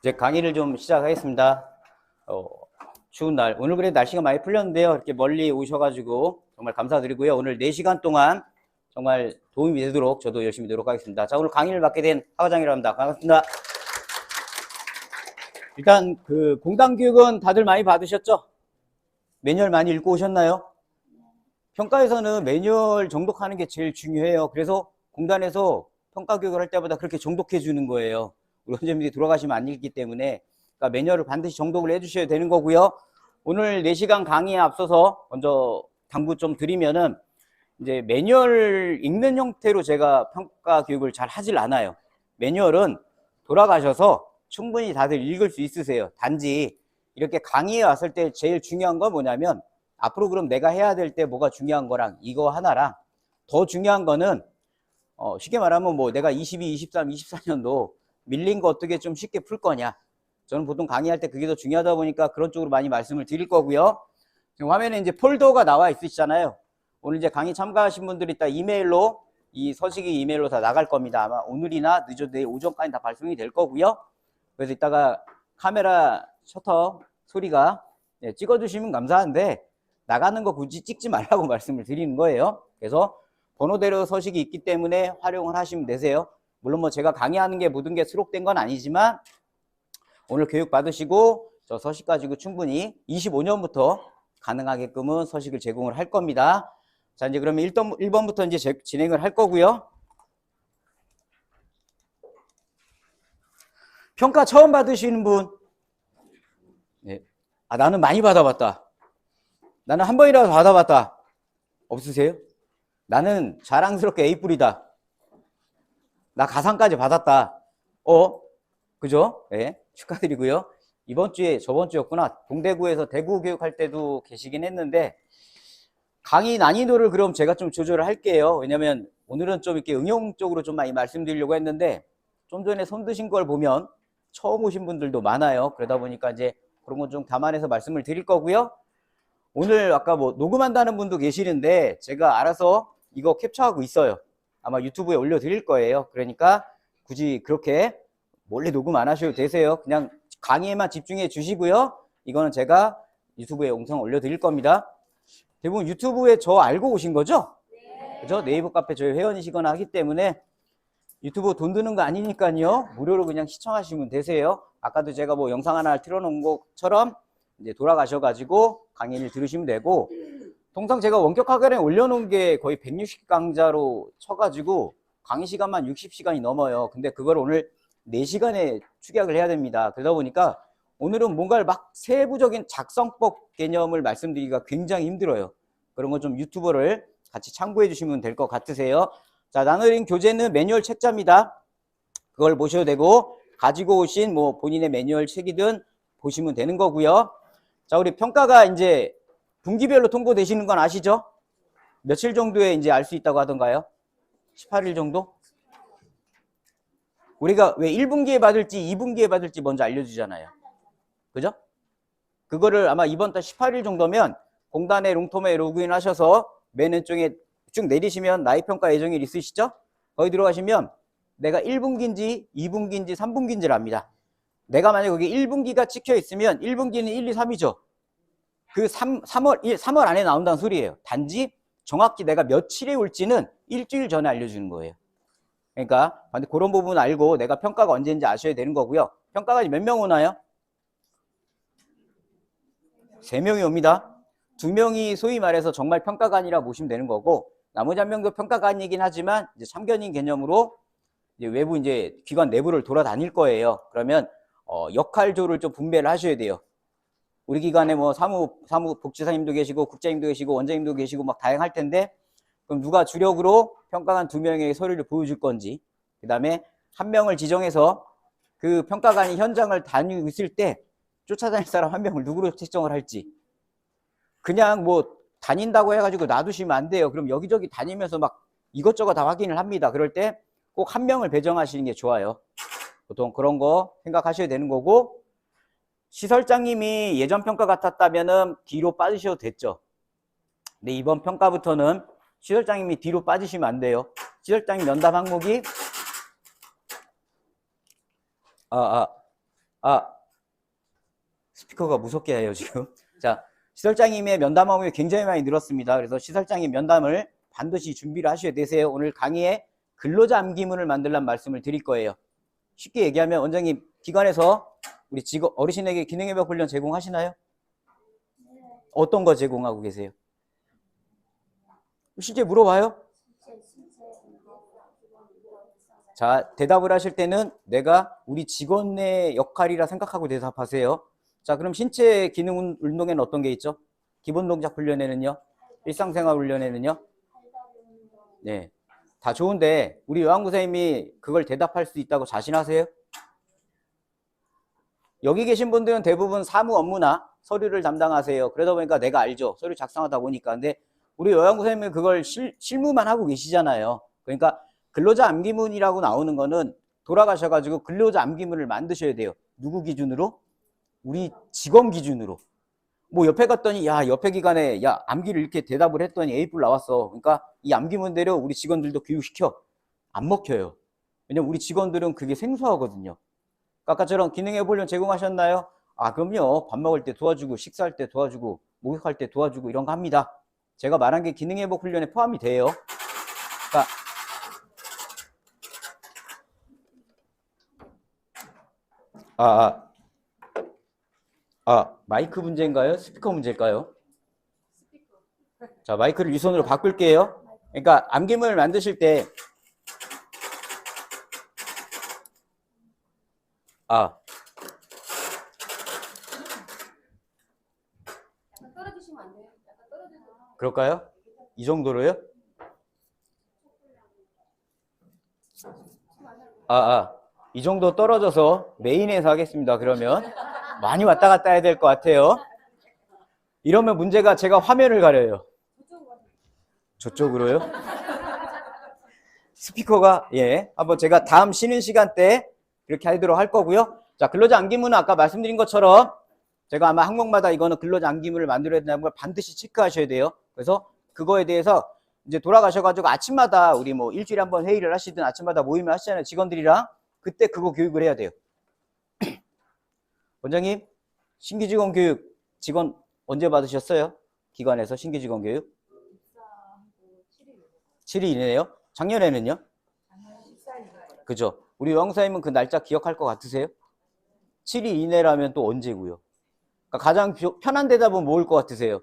이제 강의를 좀 시작하겠습니다. 추운 날, 오늘 그래도 날씨가 많이 풀렸는데요. 이렇게 멀리 오셔가지고 정말 감사드리고요. 오늘 4시간 동안 정말 도움이 되도록 저도 열심히 노력하겠습니다. 자, 오늘 강의를 맡게 된 하과장이라고 합니다. 반갑습니다. 일단 그 공당교육은 다들 많이 받으셨죠? 매뉴얼 많이 읽고 오셨나요? 평가에서는 매뉴얼 정독하는 게 제일 중요해요. 그래서 공단에서 평가 교육을 할 때마다 그렇게 정독해 주는 거예요. 우리 원장님들이 돌아가시면 안 읽기 때문에, 그러니까 매뉴얼을 반드시 정독을 해 주셔야 되는 거고요. 오늘 4시간 강의에 앞서서 먼저 당부 좀 드리면은, 이제 매뉴얼 읽는 형태로 제가 평가 교육을 잘 하질 않아요. 매뉴얼은 돌아가셔서 충분히 다들 읽을 수 있으세요. 단지 이렇게 강의에 왔을 때 제일 중요한 건 뭐냐면, 앞으로 그럼 내가 해야 될 때 뭐가 중요한 거랑 이거 하나랑, 더 중요한 거는 쉽게 말하면 뭐 내가 22, 23, 24년도 밀린 거 어떻게 좀 쉽게 풀 거냐. 저는 보통 강의할 때 그게 더 중요하다 보니까 그런 쪽으로 많이 말씀을 드릴 거고요. 지금 화면에 이제 폴더가 나와 있으시잖아요. 오늘 이제 강의 참가하신 분들이 이따 이메일로, 이 서식이 이메일로 다 나갈 겁니다. 아마 오늘이나 늦어도 내일 오전까지 다 발송이 될 거고요. 그래서 이따가 카메라 셔터 소리가 찍어주시면 감사한데, 나가는 거 굳이 찍지 말라고 말씀을 드리는 거예요. 그래서 번호대로 서식이 있기 때문에 활용을 하시면 되세요. 물론 뭐 제가 강의하는 게 모든 게 수록된 건 아니지만, 오늘 교육 받으시고 저 서식 가지고 충분히 25년부터 가능하게끔은 서식을 제공을 할 겁니다. 자, 이제 그러면 1번부터 이제 진행을 할 거고요. 평가 처음 받으시는 분? 네. 아, 나는 많이 받아봤다. 나는 한 번이라도 받아봤다. 없으세요? 나는 자랑스럽게 A뿔이다. 나 가상까지 받았다. 그죠? 네, 축하드리고요. 이번 주에, 저번 주였구나. 동대구에서 대구 교육할 때도 계시긴 했는데, 강의 난이도를 그럼 제가 좀 조절을 할게요. 왜냐면 오늘은 좀 이렇게 응용적으로 좀 많이 말씀드리려고 했는데, 좀 전에 손 드신 걸 보면 처음 오신 분들도 많아요. 그러다 보니까 이제 그런 건 좀 감안해서 말씀을 드릴 거고요. 오늘 아까 뭐 녹음한다는 분도 계시는데, 제가 알아서 이거 캡처하고 있어요. 아마 유튜브에 올려드릴 거예요. 그러니까 굳이 그렇게 몰래 녹음 안 하셔도 되세요. 그냥 강의에만 집중해 주시고요. 이거는 제가 유튜브에 영상 올려드릴 겁니다. 대부분 유튜브에 저 알고 오신 거죠? 네. 그죠? 네이버 카페 저희 회원이시거나 하기 때문에 유튜브 돈 드는 거 아니니까요. 무료로 그냥 시청하시면 되세요. 아까도 제가 뭐 영상 하나 틀어놓은 것처럼 이제 돌아가셔가지고 강의를 들으시면 되고, 통상 제가 원격 학원에 올려놓은 게 거의 160강좌로 쳐가지고 강의 시간만 60시간이 넘어요. 근데 그걸 오늘 4시간에 축약을 해야 됩니다. 그러다 보니까 오늘은 뭔가를 막 세부적인 작성법 개념을 말씀드리기가 굉장히 힘들어요. 그런 거 좀 유튜버를 같이 참고해 주시면 될 것 같으세요. 자, 나눠드린 교재는 매뉴얼 책자입니다. 그걸 보셔도 되고, 가지고 오신 뭐 본인의 매뉴얼 책이든 보시면 되는 거고요. 자, 우리 평가가 이제 분기별로 통보되시는 건 아시죠? 며칠 정도에 이제 알 수 있다고 하던가요? 18일 정도? 우리가 왜 1분기에 받을지 2분기에 받을지 먼저 알려주잖아요. 그죠? 그거를 아마 이번 달 18일 정도면 공단의 롱텀에 로그인 하셔서 맨 왼쪽에 쭉 내리시면 나이평가 예정일 있으시죠? 거기 들어가시면 내가 1분기인지 2분기인지 3분기인지를 압니다. 내가 만약에 거기 1분기가 찍혀 있으면 1분기는 1, 2, 3이죠. 그 3월 안에 나온다는 소리예요. 단지 정확히 내가 며칠에 올지는 일주일 전에 알려주는 거예요. 그러니까 그런 부분 알고 내가 평가가 언제인지 아셔야 되는 거고요. 평가가 몇 명 오나요? 3명이 옵니다. 2명이 소위 말해서 정말 평가관이라 보시면 되는 거고, 나머지 1명도 평가관이긴 하지만 이제 참견인 개념으로 이제 외부 이제 기관 내부를 돌아다닐 거예요. 그러면 역할조를 좀 분배를 하셔야 돼요. 우리 기관에 뭐 사무복지사님도 계시고 국장님도 계시고 원장님도 계시고 막 다양할 텐데, 그럼 누가 주력으로 평가관 2명에게 서류를 보여줄 건지, 그 다음에 1명을 지정해서 그 평가관이 현장을 다니고 있을 때 쫓아다닐 사람 1명을 누구로 책정을 할지. 그냥 뭐 다닌다고 해가지고 놔두시면 안 돼요. 그럼 여기저기 다니면서 막 이것저것 다 확인을 합니다. 그럴 때 꼭 1명을 배정하시는 게 좋아요. 보통 그런 거 생각하셔야 되는 거고, 시설장님이 예전 평가 같았다면은 뒤로 빠지셔도 됐죠. 근데 이번 평가부터는 시설장님이 뒤로 빠지시면 안 돼요. 시설장님 면담 항목이 아, 스피커가 무섭게 해요, 지금. 자, 시설장님의 면담 업무가 굉장히 많이 늘었습니다. 그래서 시설장님 면담을 반드시 준비를 하셔야 되세요. 오늘 강의에 근로자 암기문을 만들란 말씀을 드릴 거예요. 쉽게 얘기하면 원장님 기관에서 우리 직업 어르신에게 기능회복 훈련 제공하시나요? 어떤 거 제공하고 계세요? 실제 물어봐요? 자, 대답을 하실 때는 내가 우리 직원의 역할이라 생각하고 대답하세요. 자, 그럼 신체 기능 운동에는 어떤 게 있죠? 기본 동작 훈련에는요? 일상생활 훈련에는요? 네. 다 좋은데 우리 요한구 선생님이 그걸 대답할 수 있다고 자신하세요? 여기 계신 분들은 대부분 사무 업무나 서류를 담당하세요. 그러다 보니까 내가 알죠. 서류 작성하다 보니까. 근데 우리 요한구 선생님은 그걸 실무만 하고 계시잖아요. 그러니까 근로자 암기문이라고 나오는 거는 돌아가셔가지고 근로자 암기문을 만드셔야 돼요. 누구 기준으로? 우리 직원 기준으로. 뭐 옆에 갔더니 야 옆에 기관에 야 암기를 이렇게 대답을 했더니 A+ 나왔어. 그러니까 이 암기문대로 우리 직원들도 교육시켜. 안 먹혀요. 왜냐면 우리 직원들은 그게 생소하거든요. 아까처럼 기능회복 훈련 제공하셨나요? 아 그럼요. 밥 먹을 때 도와주고 식사할 때 도와주고 목욕할 때 도와주고 이런 거 합니다. 제가 말한 게 기능회복 훈련에 포함이 돼요. 그러니까 마이크 문제인가요? 스피커 문제일까요? 자, 마이크를 이 손으로 바꿀게요. 그러니까 암기문을 만드실 때 약간 떨어지시면 안 돼요? 약간 떨어지면 그럴까요? 이 정도로요? 이 정도 떨어져서 메인에서 하겠습니다. 그러면 많이 왔다 갔다 해야 될 것 같아요. 이러면 문제가 제가 화면을 가려요. 저쪽으로요? 스피커가 한번 제가 다음 쉬는 시간 때 이렇게 하도록 할 거고요. 자, 근로자 암기문은 아까 말씀드린 것처럼 제가 아마 항목마다 이거는 근로자 암기문을 만들어야 된다는 걸 반드시 체크하셔야 돼요. 그래서 그거에 대해서 이제 돌아가셔가지고 아침마다 우리 뭐 일주일에 한번 회의를 하시든 아침마다 모임을 하시잖아요. 직원들이랑. 그때 그거 교육을 해야 돼요. 원장님, 신규 직원 교육 직원 언제 받으셨어요? 기관에서 신규 직원 교육? 7일 이내요? 작년에는요? 그죠? 우리 영사님은 그 날짜 기억할 것 같으세요? 7일 이내라면 또 언제고요? 그러니까 가장 편한 대답은 뭐일 것 같으세요?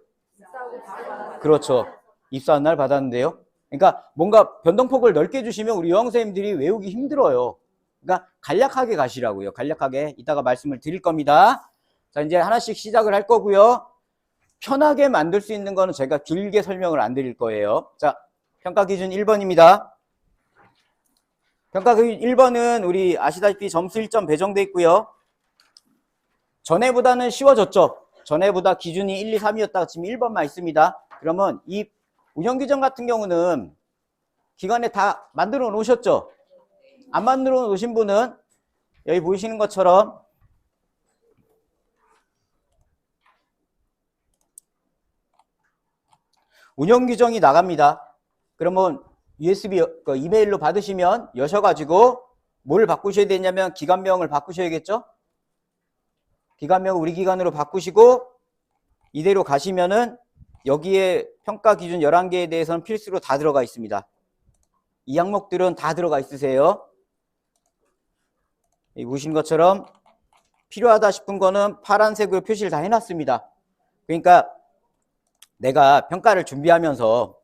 그렇죠. 입사한 날 받았는데요. 그러니까 뭔가 변동폭을 넓게 주시면 우리 여학생님들이 외우기 힘들어요. 그러니까 간략하게 가시라고요. 간략하게 이따가 말씀을 드릴 겁니다. 자, 이제 하나씩 시작을 할 거고요. 편하게 만들 수 있는 거는 제가 길게 설명을 안 드릴 거예요. 자, 평가 기준 1번입니다. 평가 기준 1번은 우리 아시다시피 점수 1점 배정돼 있고요. 전에보다는 쉬워졌죠. 전에보다 기준이 1, 2, 3이었다가 지금 1번만 있습니다. 그러면 이 운영규정 같은 경우는 기관에 다 만들어 놓으셨죠? 안 만들어 놓으신 분은 여기 보이시는 것처럼 운영규정이 나갑니다. 그러면 USB 이메일로 받으시면 여셔가지고 뭘 바꾸셔야 되냐면 기관명을 바꾸셔야겠죠? 기관명을 우리 기관으로 바꾸시고 이대로 가시면은 여기에 평가 기준 11개에 대해서는 필수로 다 들어가 있습니다. 이 항목들은 다 들어가 있으세요. 여기 보신 것처럼 필요하다 싶은 거는 파란색으로 표시를 다 해놨습니다. 그러니까 내가 평가를 준비하면서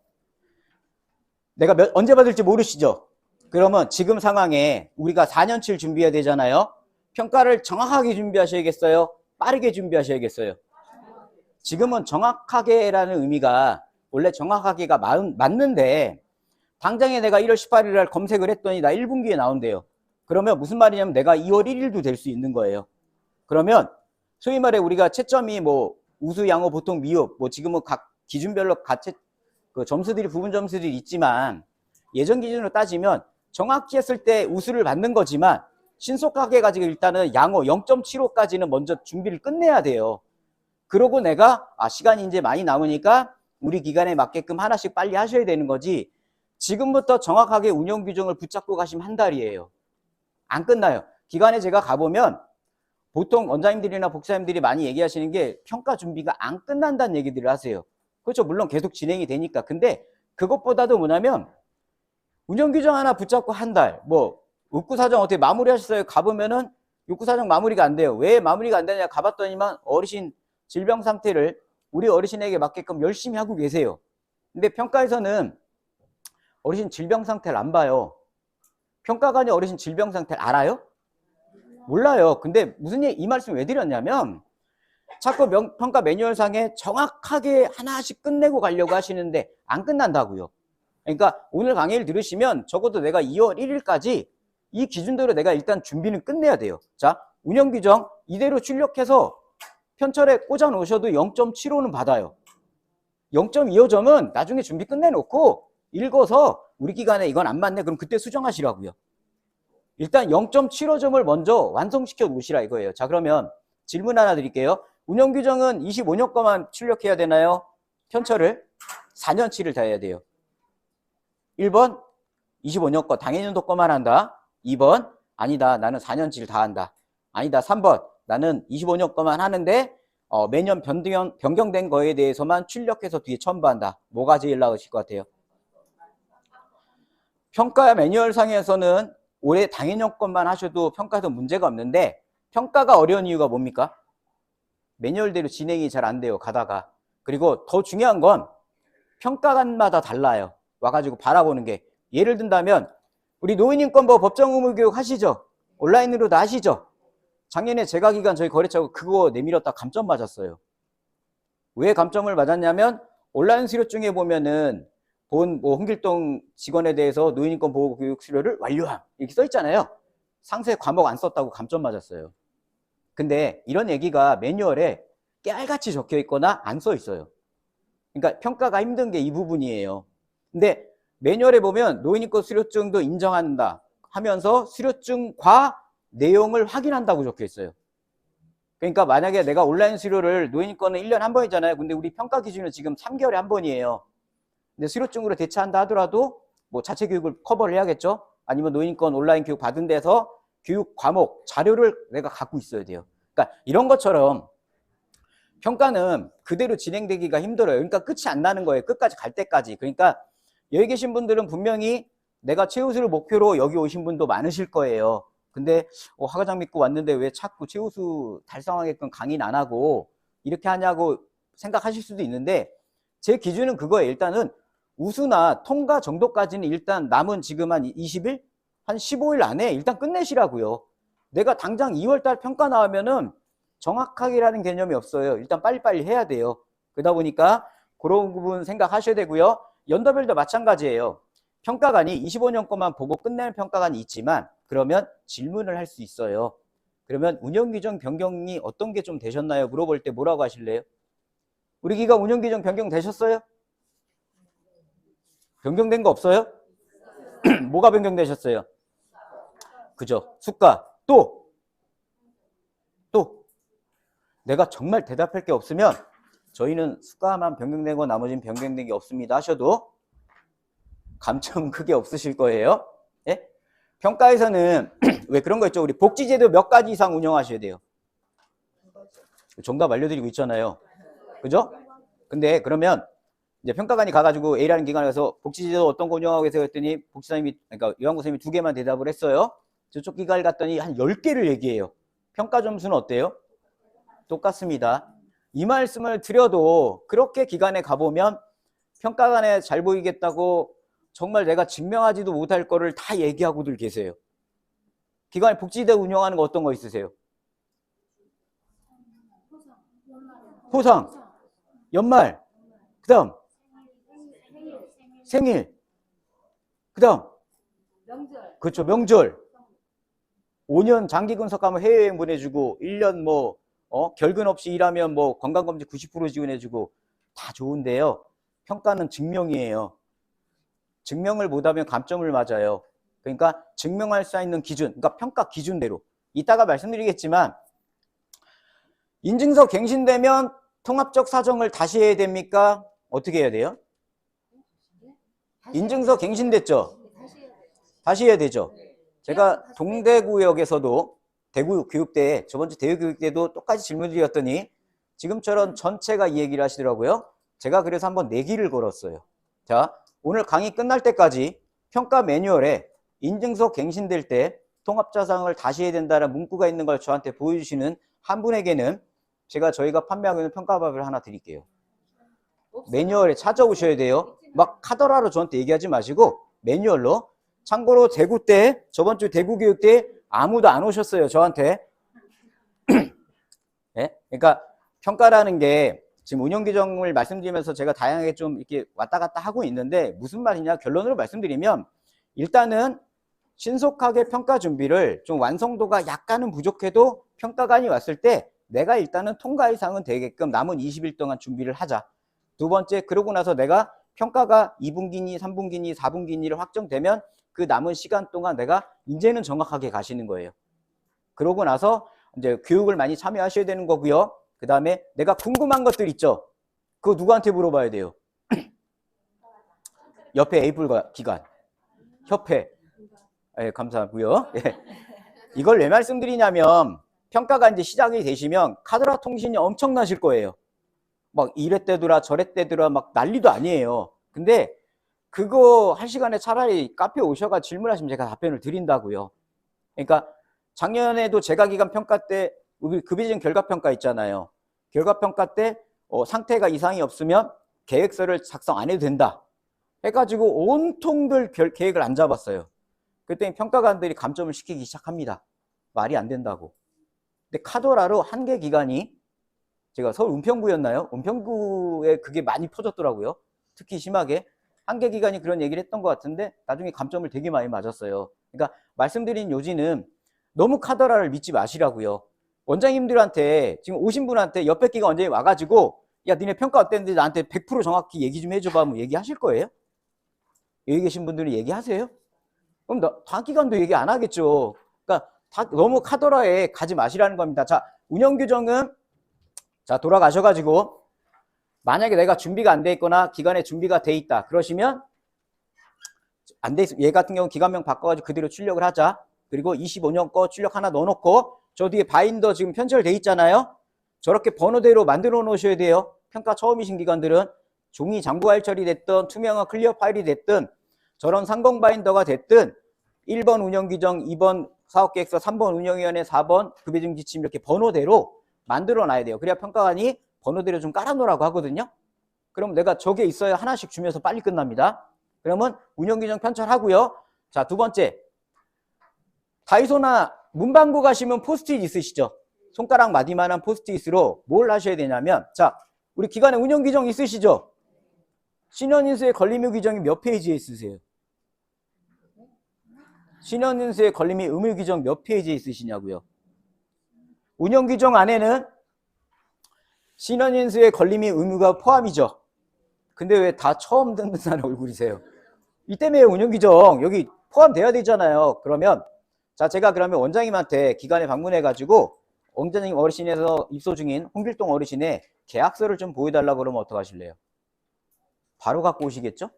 내가 언제 받을지 모르시죠? 그러면 지금 상황에 우리가 4년치를 준비해야 되잖아요. 평가를 정확하게 준비하셔야겠어요? 빠르게 준비하셔야겠어요? 지금은 정확하게라는 의미가 원래 정확하게가 맞는데 당장에 내가 1월 18일 날 검색을 했더니 나 1분기에 나온대요. 그러면 무슨 말이냐면 내가 2월 1일도 될 수 있는 거예요. 그러면 소위 말해 우리가 채점이 뭐 우수, 양호, 보통, 미흡 뭐 지금은 각 기준별로 그 점수들이 부분 점수들이 있지만 예전 기준으로 따지면 정확히 했을 때 우수를 받는 거지만 신속하게 가지고 일단은 양호 0.75까지는 먼저 준비를 끝내야 돼요. 그러고 내가 시간이 이제 많이 남으니까 우리 기간에 맞게끔 하나씩 빨리 하셔야 되는 거지 지금부터 정확하게 운영 규정을 붙잡고 가시면 한 달이에요. 안 끝나요. 기간에 제가 가보면 보통 원장님들이나 복사님들이 많이 얘기하시는 게 평가 준비가 안 끝난다는 얘기들을 하세요. 그렇죠. 물론 계속 진행이 되니까. 근데 그것보다도 뭐냐면 운영규정 하나 붙잡고 한 달, 뭐 욕구사정 어떻게 마무리하셨어요? 가보면은 욕구사정 마무리가 안 돼요. 왜 마무리가 안 되냐 가봤더니만 어르신 질병 상태를 우리 어르신에게 맞게끔 열심히 하고 계세요. 근데 평가에서는 어르신 질병 상태를 안 봐요. 평가관이 어르신 질병 상태를 알아요? 몰라요. 근데 무슨 이 말씀 왜 드렸냐면 자꾸 평가 매뉴얼상에 정확하게 하나씩 끝내고 가려고 하시는데 안 끝난다고요. 그러니까 오늘 강의를 들으시면 적어도 내가 2월 1일까지 이 기준대로 내가 일단 준비는 끝내야 돼요. 자, 운영규정 이대로 출력해서 편철에 꽂아 놓으셔도 0.75는 받아요. 0.25점은 나중에 준비 끝내놓고 읽어서 우리 기간에 이건 안 맞네. 그럼 그때 수정하시라고요. 일단 0.75점을 먼저 완성시켜 놓으시라 이거예요. 자, 그러면 질문 하나 드릴게요. 운영규정은 25년 거만 출력해야 되나요? 편철을 4년치를 다 해야 돼요. 1번 25년 거 당해년도 거만 한다. 2번 아니다. 나는 4년치를 다 한다. 아니다. 3번 나는 25년 거만 하는데 매년 변경된 거에 대해서만 출력해서 뒤에 첨부한다. 뭐가 제일 나으실 것 같아요? 평가 매뉴얼상에서는 올해 당해년 것만 하셔도 평가에서 문제가 없는데 평가가 어려운 이유가 뭡니까? 매뉴얼대로 진행이 잘 안 돼요. 가다가. 그리고 더 중요한 건 평가관마다 달라요. 와가지고 바라보는 게. 예를 든다면 우리 노인인권법 법정의무교육 하시죠? 온라인으로도 하시죠? 작년에 재가기간 저희 거래처가 그거 내밀었다 감점 맞았어요. 왜 감점을 맞았냐면 온라인 수료증에 보면은 본 홍길동 직원에 대해서 노인인권 보호교육 수료를 완료함 이렇게 써 있잖아요. 상세 과목 안 썼다고 감점 맞았어요. 근데 이런 얘기가 매뉴얼에 깨알같이 적혀 있거나 안 써 있어요. 그러니까 평가가 힘든 게 이 부분이에요. 근데 매뉴얼에 보면 노인인권 수료증도 인정한다 하면서 수료증과 내용을 확인한다고 적혀 있어요. 그러니까 만약에 내가 온라인 수료를 노인인권은 1년에 한 번이잖아요. 근데 우리 평가 기준은 지금 3개월에 한 번이에요. 근데 수료증으로 대체한다 하더라도 뭐 자체 교육을 커버를 해야겠죠. 아니면 노인권 온라인 교육 받은 데서 교육 과목 자료를 내가 갖고 있어야 돼요. 그러니까 이런 것처럼 평가는 그대로 진행되기가 힘들어요. 그러니까 끝이 안 나는 거예요. 끝까지 갈 때까지. 그러니까 여기 계신 분들은 분명히 내가 최우수를 목표로 여기 오신 분도 많으실 거예요. 근데 화과장 믿고 왔는데 왜 자꾸 최우수 달성하게끔 강의는 안 하고 이렇게 하냐고 생각하실 수도 있는데 제 기준은 그거예요. 일단은 우수나 통과 정도까지는 일단 남은 지금 한 20일? 한 15일 안에 일단 끝내시라고요. 내가 당장 2월달 평가 나오면은 정확하게라는 개념이 없어요. 일단 빨리빨리 해야 돼요. 그러다 보니까 그런 부분 생각하셔야 되고요. 연도별도 마찬가지예요. 평가관이 25년 것만 보고 끝내는 평가관이 있지만 그러면 질문을 할 수 있어요. 그러면 운영규정 변경이 어떤 게 좀 되셨나요? 물어볼 때 뭐라고 하실래요? 우리 기관 운영규정 변경 되셨어요? 변경된 거 없어요? 뭐가 변경되셨어요? 그죠? 수가. 또 내가 정말 대답할 게 없으면 저희는 수가만 변경된 거 나머지는 변경된 게 없습니다 하셔도 감점 크게 없으실 거예요. 예? 평가에서는 왜 그런 거 있죠? 우리 복지제도 몇 가지 이상 운영하셔야 돼요. 정답 알려드리고 있잖아요. 그죠? 근데 그러면 이제 평가관이 가가지고 A라는 기관에 가서 복지제도 어떤 거 운영하고 계세요 했더니 복지사님이 그러니까 요한고 선생님이 2개만 대답을 했어요. 저쪽 기관을 갔더니 한 10개를 얘기해요. 평가 점수는 어때요? 똑같습니다. 이 말씀을 드려도 그렇게 기관에 가보면 평가관에 잘 보이겠다고 정말 내가 증명하지도 못할 거를 다 얘기하고들 계세요. 기관에 복지제도 운영하는 거 어떤 거 있으세요? 포상, 연말, 그 다음 생일, 그 다음 그렇죠, 명절. 5년 장기 근속 가면 해외여행 보내주고 1년 뭐 결근 없이 일하면 뭐 건강검진 90% 지원해주고 다 좋은데요. 평가는 증명이에요. 증명을 못하면 감점을 맞아요. 그러니까 증명할 수 있는 기준, 그러니까 평가 기준대로. 이따가 말씀드리겠지만 인증서 갱신되면 통합적 사정을 다시 해야 됩니까? 어떻게 해야 돼요? 인증서 갱신됐죠? 다시 해야 되죠. 제가 동대구역에서도 대구 교육대, 저번 주 대구 교육대도 똑같이 질문 드렸더니 지금처럼 전체가 이 얘기를 하시더라고요. 제가 그래서 한번 내기를 걸었어요. 자, 오늘 강의 끝날 때까지 평가 매뉴얼에 인증서 갱신될 때 통합자산을 다시 해야 된다는 문구가 있는 걸 저한테 보여주시는 한 분에게는 저희가 판매하고 있는 평가밥을 하나 드릴게요. 매뉴얼에 찾아오셔야 돼요. 막 카더라로 저한테 얘기하지 마시고 매뉴얼로. 참고로 대구 때, 저번 주 대구 교육 때 아무도 안 오셨어요, 저한테. 네? 그러니까 평가라는 게 지금 운영 규정을 말씀드리면서 제가 다양하게 좀 이렇게 왔다 갔다 하고 있는데 무슨 말이냐, 결론으로 말씀드리면 일단은 신속하게 평가 준비를 좀 완성도가 약간은 부족해도 평가관이 왔을 때 내가 일단은 통과 이상은 되게끔 남은 20일 동안 준비를 하자. 두 번째, 그러고 나서 내가 평가가 2분기니 3분기니 4분기니를 확정되면 그 남은 시간 동안 내가 이제는 정확하게 가시는 거예요. 그러고 나서 이제 교육을 많이 참여하셔야 되는 거고요. 그 다음에 내가 궁금한 것들 있죠. 그거 누구한테 물어봐야 돼요? 옆에 에이플 기관, 협회. 네, 감사하고요. 네. 이걸 왜 말씀드리냐면 평가가 이제 시작이 되시면 카더라 통신이 엄청나실 거예요. 막 이랬대더라 저랬대더라 막 난리도 아니에요. 근데 그거 할 시간에 차라리 카페 오셔가 질문하시면 제가 답변을 드린다고요. 그러니까 작년에도 재가기간 평가 때 우리 급여진 결과평가 있잖아요. 결과평가 때 상태가 이상이 없으면 계획서를 작성 안 해도 된다 해가지고 온통들 계획을 안 잡았어요. 그랬더니 평가관들이 감점을 시키기 시작합니다. 말이 안 된다고. 근데 카더라로 한 개 기관이 제가 서울 은평구였나요? 은평구에 그게 많이 퍼졌더라고요. 특히 심하게. 한 개 기관이 그런 얘기를 했던 것 같은데 나중에 감점을 되게 많이 맞았어요. 그러니까 말씀드린 요지는 너무 카더라를 믿지 마시라고요. 원장님들한테 지금 오신 분한테 옆에 기관 원장님 와가지고 야 니네 평가 어땠는데 나한테 100% 정확히 얘기 좀 해줘봐 하면 얘기하실 거예요? 여기 계신 분들은 얘기하세요? 그럼 다음 기관도 얘기 안 하겠죠. 그러니까 너무 카더라에 가지 마시라는 겁니다. 자, 운영규정은 자 돌아가셔가지고 만약에 내가 준비가 안 돼 있거나 기간에 준비가 돼 있다 그러시면 안 돼 있으면 얘 같은 경우 기간명 바꿔가지고 그대로 출력을 하자. 그리고 25년 거 출력 하나 넣어놓고 저 뒤에 바인더 지금 편철돼 있잖아요. 저렇게 번호대로 만들어 놓으셔야 돼요. 평가 처음이신 기관들은 종이 장부화일 처리 됐든 투명한 클리어 파일이 됐든 저런 상공 바인더가 됐든 1번 운영규정, 2번 사업계획서, 3번 운영위원회, 4번 급여증 지침 이렇게 번호대로 만들어 놔야 돼요. 그래야 평가관이 번호대로 좀 깔아놓으라고 하거든요. 그럼 내가 저게 있어야 하나씩 주면서 빨리 끝납니다. 그러면 운영규정 편찬하고요. 자, 두 번째. 다이소나 문방구 가시면 포스트잇 있으시죠? 손가락 마디만한 포스트잇으로 뭘 하셔야 되냐면 자, 우리 기관에 운영규정 있으시죠? 신현인수의 권리의무 규정이 몇 페이지에 있으세요? 신현인수의 권리및 의무 규정 몇 페이지에 있으시냐고요? 운영규정 안에는 신현인수의 권리 및 의무가 포함이죠. 근데 왜 다 처음 듣는 사람 얼굴이세요? 이 때문에 운영규정 여기 포함돼야 되잖아요. 그러면 자 제가 그러면 원장님한테 기관에 방문해가지고 원장님 어르신에서 입소 중인 홍길동 어르신의 계약서를 좀 보여달라고 그러면 어떡하실래요? 바로 갖고 오시겠죠?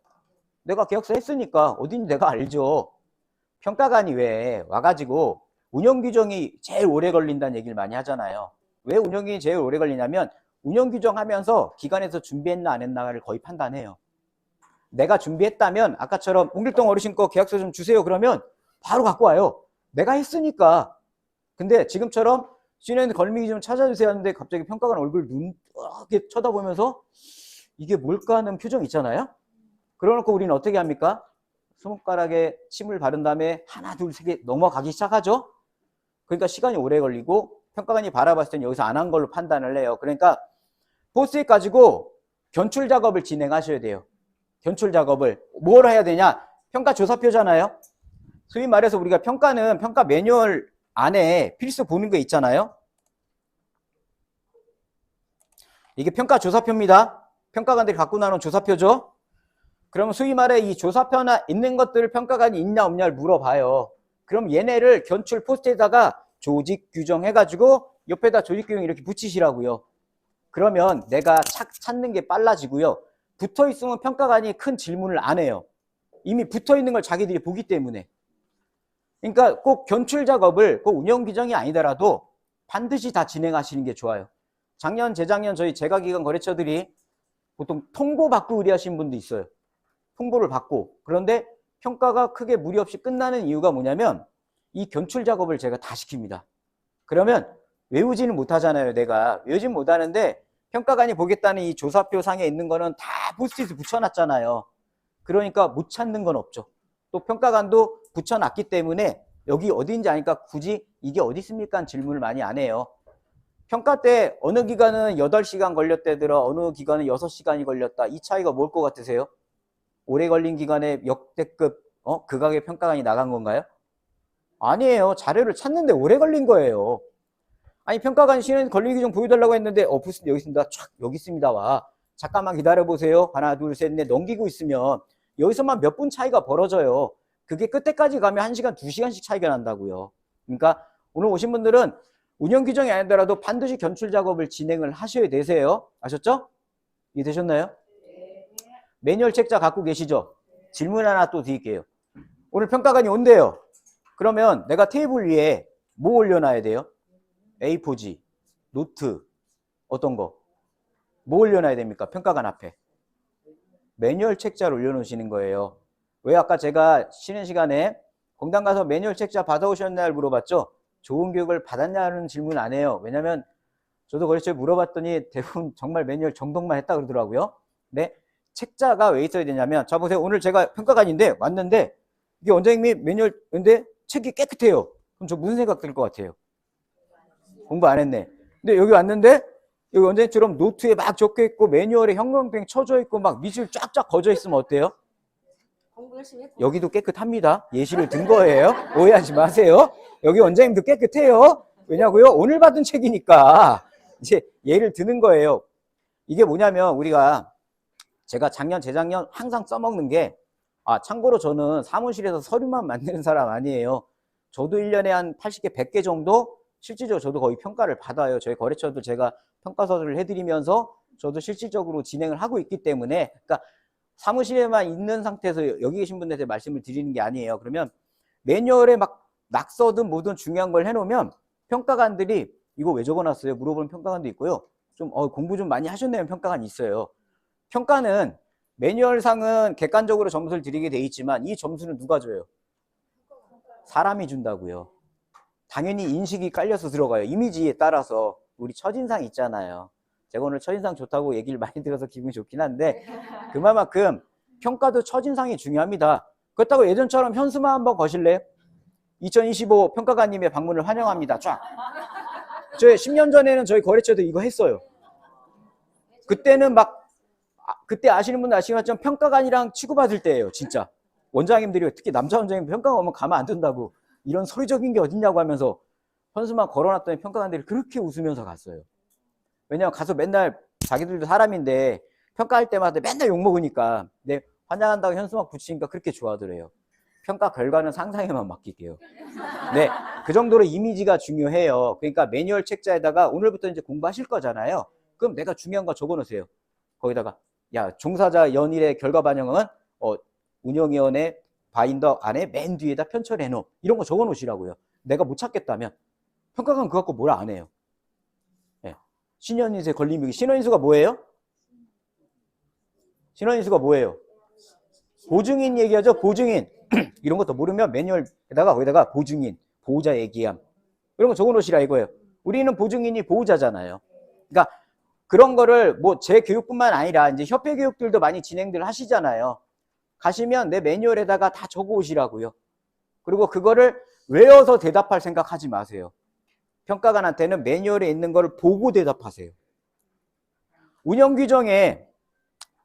내가 계약서 했으니까 어딘지 내가 알죠. 평가관이 왜 와가지고 운영규정이 제일 오래 걸린다는 얘기를 많이 하잖아요. 왜 운영규정이 제일 오래 걸리냐면 운영규정 하면서 기관에서 준비했나 안 했나를 거의 판단해요. 내가 준비했다면 아까처럼 홍길동 어르신 거 계약서 좀 주세요 그러면 바로 갖고 와요. 내가 했으니까. 근데 지금처럼 신현 권리 좀 찾아주세요 하는데 갑자기 평가관 얼굴 눈뜨게 쳐다보면서 이게 뭘까 하는 표정 있잖아요. 그러놓고 우리는 어떻게 합니까? 손가락에 침을 바른 다음에 하나 둘 세 개 넘어가기 시작하죠. 그러니까 시간이 오래 걸리고 평가관이 바라봤을 때는 여기서 안 한 걸로 판단을 해요. 그러니까 포스트잇 가지고 견출 작업을 진행하셔야 돼요. 견출 작업을 뭘 해야 되냐? 평가 조사표잖아요. 소위 말해서 우리가 평가는 평가 매뉴얼 안에 필수 보는 거 있잖아요. 이게 평가 조사표입니다. 평가관들이 갖고 나온 조사표죠. 그러면 소위 말해 이 조사표나 있는 것들을 평가관이 있냐 없냐를 물어봐요. 그럼 얘네를 견출 포스트에다가 조직 규정 해가지고 옆에다 조직 규정 이렇게 붙이시라고요. 그러면 내가 찾는 게 빨라지고요. 붙어 있으면 평가관이 큰 질문을 안 해요. 이미 붙어 있는 걸 자기들이 보기 때문에. 그러니까 꼭 견출 작업을 꼭 운영 규정이 아니더라도 반드시 다 진행하시는 게 좋아요. 작년, 재작년 저희 재가기관 거래처들이 보통 통보 받고 의뢰하신 분도 있어요. 통보를 받고. 그런데 평가가 크게 무리 없이 끝나는 이유가 뭐냐면 이 견출 작업을 제가 다 시킵니다. 그러면 외우지는 못하잖아요. 내가 외우지는 못하는데 평가관이 보겠다는 이 조사표 상에 있는 거는 다 포스트잇 붙여놨잖아요. 그러니까 못 찾는 건 없죠. 또 평가관도 붙여놨기 때문에 여기 어디인지 아니까 굳이 이게 어디 있습니까? 질문을 많이 안 해요. 평가 때 어느 기간은 8시간 걸렸대더라, 어느 기간은 6시간이 걸렸다. 이 차이가 뭘 것 같으세요? 오래 걸린 기간에 역대급 극악의 평가관이 나간 건가요? 아니에요. 자료를 찾는데 오래 걸린 거예요. 아니 평가관 시는 걸린 규정 보여달라고 했는데 부스 여기 있습니다. 촥 여기 있습니다. 와 잠깐만 기다려보세요. 하나 둘 셋 넷 넘기고 있으면 여기서만 몇 분 차이가 벌어져요. 그게 끝에까지 가면 1시간 2시간씩 차이가 난다고요. 그러니까 오늘 오신 분들은 운영 규정이 아니더라도 반드시 견출 작업을 진행을 하셔야 되세요. 아셨죠? 이해되셨나요? 매뉴얼 책자 갖고 계시죠? 질문 하나 또 드릴게요. 오늘 평가관이 온대요. 그러면 내가 테이블 위에 뭐 올려놔야 돼요? A4지, 노트, 어떤 거? 뭐 올려놔야 됩니까? 평가관 앞에. 매뉴얼 책자를 올려놓으시는 거예요. 왜 아까 제가 쉬는 시간에 공단 가서 매뉴얼 책자 받아오셨나요? 물어봤죠? 좋은 교육을 받았냐는 질문 안 해요. 왜냐면 저도 거래처에 물어봤더니 대부분 정말 매뉴얼 정독만 했다 그러더라고요. 네, 책자가 왜 있어야 되냐면 자 보세요. 오늘 제가 평가관인데 왔는데 이게 원장님이 매뉴얼인데 책이 깨끗해요. 그럼 저 무슨 생각 들 것 같아요? 공부 안 했네. 근데 여기 왔는데 여기 원장님처럼 노트에 막 적혀있고 매뉴얼에 형광펜 쳐져 있고 막 미술 쫙쫙 거져 있으면 어때요? 공부 열심히 했죠. 여기도 깨끗합니다. 예시를 든 거예요. 오해하지 마세요. 여기 원장님도 깨끗해요. 왜냐고요? 오늘 받은 책이니까 이제 예를 드는 거예요. 이게 뭐냐면 우리가 제가 작년, 재작년 항상 써먹는 게 참고로 저는 사무실에서 서류만 만드는 사람 아니에요. 저도 1년에 한 80개, 100개 정도 실질적으로 저도 거의 평가를 받아요. 저희 거래처도 제가 평가서를 해드리면서 저도 실질적으로 진행을 하고 있기 때문에 그러니까 사무실에만 있는 상태에서 여기 계신 분들한테 말씀을 드리는 게 아니에요. 그러면 매뉴얼에 막 낙서든 뭐든 중요한 걸 해놓으면 평가관들이 이거 왜 적어놨어요? 물어보는 평가관도 있고요. 좀 공부 좀 많이 하셨네요. 평가관이 있어요. 평가는 매뉴얼상은 객관적으로 점수를 드리게 돼 있지만 이 점수는 누가 줘요? 사람이 준다고요. 당연히 인식이 깔려서 들어가요. 이미지에 따라서. 우리 첫인상 있잖아요. 제가 오늘 첫인상 좋다고 얘기를 많이 들어서 기분이 좋긴 한데 그만큼 평가도 첫인상이 중요합니다. 그렇다고 예전처럼 현수막 한번 거실래요? 2025 평가관님의 방문을 환영합니다. 쫙. 저희 10년 전에는 저희 거래처도 이거 했어요. 그때는 막 그때 아시는 분들 아시겠지만 평가관이랑 치고받을 때예요. 진짜. 원장님들이 특히 남자 원장님 평가가 오면 가만 안 둔다고 이런 서류적인 게 어딨냐고 하면서 현수막 걸어놨더니 평가관들이 그렇게 웃으면서 갔어요. 왜냐면 가서 맨날 자기들도 사람인데 평가할 때마다 맨날 욕먹으니까 네, 환영한다고 현수막 붙이니까 그렇게 좋아하더래요. 평가 결과는 상상에만 맡길게요. 네, 그 정도로 이미지가 중요해요. 그러니까 매뉴얼 책자에다가 오늘부터 이제 공부하실 거잖아요. 그럼 내가 중요한 거 적어놓으세요. 거기다가 야 종사자 연일의 결과 반영은 운영위원회 바인더 안에 맨 뒤에다 편철해놓. 이런 거 적어놓으시라고요. 내가 못 찾겠다면 평가관 그거 갖고 뭐라 안 해요. 네. 신원인수에 걸림이 신원인수가 뭐예요? 신원인수가 뭐예요? 보증인 얘기하죠. 보증인. 이런 것도 모르면 매뉴얼에다가 거기다가 보증인, 보호자 얘기함. 이런 거 적어놓으시라 이거예요. 우리는 보증인이 보호자잖아요. 그러니까 그런 거를 뭐 제 교육뿐만 아니라 이제 협회 교육들도 많이 진행들 하시잖아요. 가시면 내 매뉴얼에다가 다 적어 오시라고요. 그리고 그거를 외워서 대답할 생각하지 마세요. 평가관한테는 매뉴얼에 있는 걸 보고 대답하세요. 운영 규정에